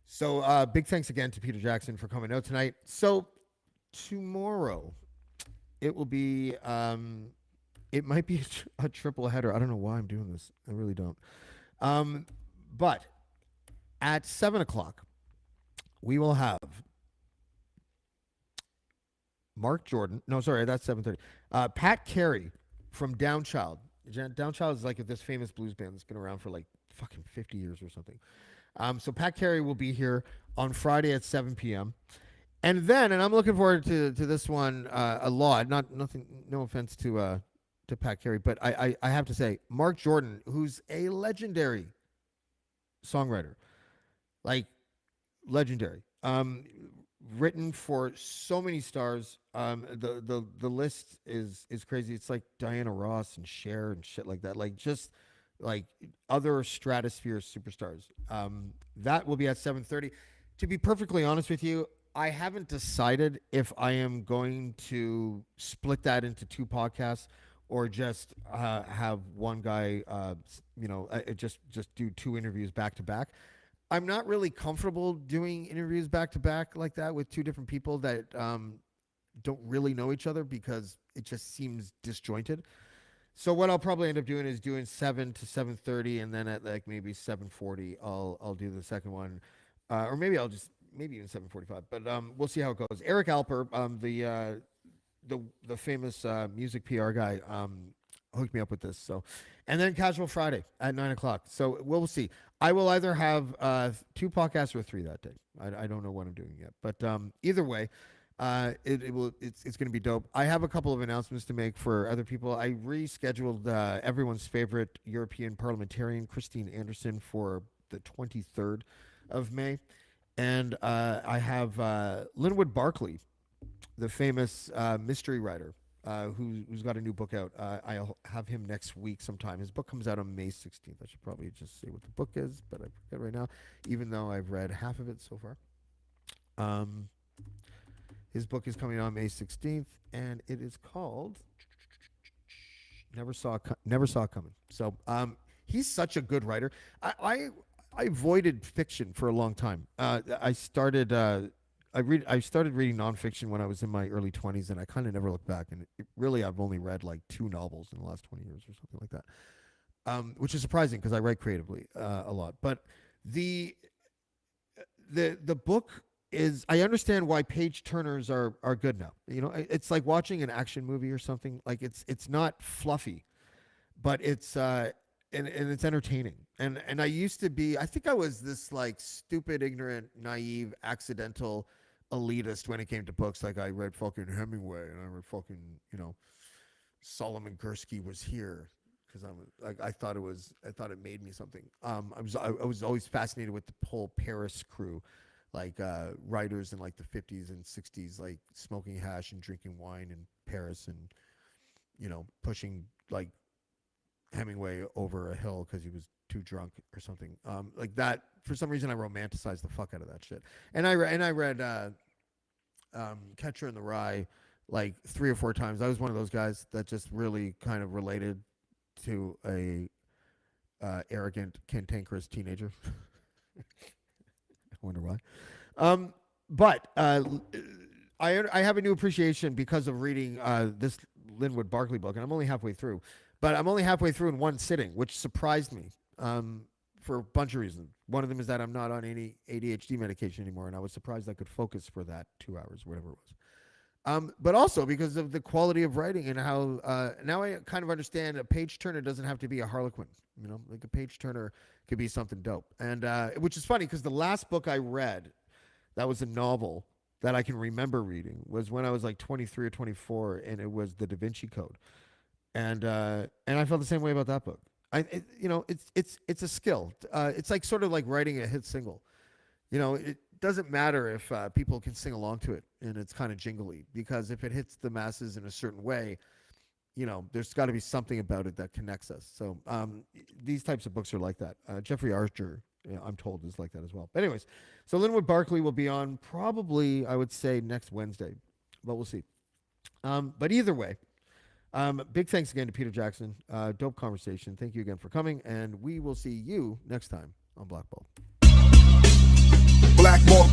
So big thanks again to Peter Jackson for coming out tonight. So tomorrow, it will be. It might be a triple header. I don't know why I'm doing this. I really don't. But at 7:00, we will have Mark Jordan. No, sorry, that's 7:30. Pat Carey from Downchild. Downchild is like this famous blues band that's been around for like fucking 50 years or something. So Pat Carey will be here on Friday at 7 p.m. And then, and I'm looking forward to this one a lot. No offense to Pat Carey, but I have to say, Mark Jordan, who's a legendary songwriter, like legendary, written for so many stars. The list is crazy. It's like Diana Ross and Cher and shit like that. Like just like other stratosphere superstars. That will be at 7:30. To be perfectly honest with you, I haven't decided if I am going to split that into two podcasts or just have one guy, just do two interviews back to back. I'm not really comfortable doing interviews back to back like that with two different people that don't really know each other because it just seems disjointed. So what I'll probably end up doing is doing 7 to 7:30, and then at like maybe 7:40, I'll do the second one, or maybe maybe even 7:45. But we'll see how it goes. Eric Alper, the famous music PR guy, hooked me up with this. So, and then Casual Friday at 9:00. So we'll see. I will either have two podcasts or three that day. I don't know what I'm doing yet, but either way, it's going to be dope. I have a couple of announcements to make for other people. I rescheduled everyone's favorite European parliamentarian, Christine Anderson, for the 23rd of May, and I have Linwood Barkley, the famous mystery writer, who's got a new book out. I'll have him next week sometime. His book comes out on May 16th. I should probably just say what the book is, but I forget right now, even though I've read half of it so far. His book is coming out May 16th, and it is called Never Saw It Coming. So he's such a good writer. I avoided fiction for a long time. I started reading nonfiction when I was in my early 20s, and I kind of never looked back. And really, I've only read like 2 novels in the last 20 years or something like that, which is surprising because I write creatively a lot. But the book is, I understand why page turners are good now. It's like watching an action movie or something. Like it's not fluffy, but it's and it's entertaining. And I used to be, I think I was this like stupid, ignorant, naive, accidental elitist when it came to books. Like I read fucking Hemingway and I read fucking, Solomon Gursky was here because I thought it made me something. I was always fascinated with the whole Paris crew, like writers in like the 50s and 60s, like smoking hash and drinking wine in Paris and pushing like Hemingway over a hill because he was too drunk or something. Like that. For some reason, I romanticized the fuck out of that shit. And I read Catcher in the Rye like 3 or 4 times. I was one of those guys that just really kind of related to a arrogant, cantankerous teenager. I wonder why. But I have a new appreciation because of reading this Linwood Barclay book, and I'm only halfway through. But I'm only halfway through in one sitting, which surprised me for a bunch of reasons. One of them is that I'm not on any ADHD medication anymore, and I was surprised I could focus for that 2 hours, whatever it was. But also because of the quality of writing and how now I kind of understand a page turner doesn't have to be a harlequin. Like a page turner could be something dope. And which is funny because the last book I read that was a novel that I can remember reading was when I was like 23 or 24, and it was The Da Vinci Code. And I felt the same way about that book. It's a skill. It's like sort of like writing a hit single. It doesn't matter if people can sing along to it and it's kind of jingly, because if it hits the masses in a certain way, there's got to be something about it that connects us. So these types of books are like that. Jeffrey Archer, I'm told, is like that as well. But anyways, so Linwood Barclay will be on probably, I would say, next Wednesday, but we'll see. But either way, big thanks again to Peter Jackson. Dope conversation. Thank you again for coming, and we will see you next time on Blackballed. Blackballed.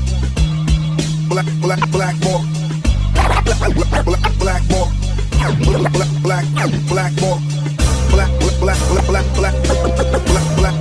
Blackballed. Blackballed. Blackballed. Blackballed. Black.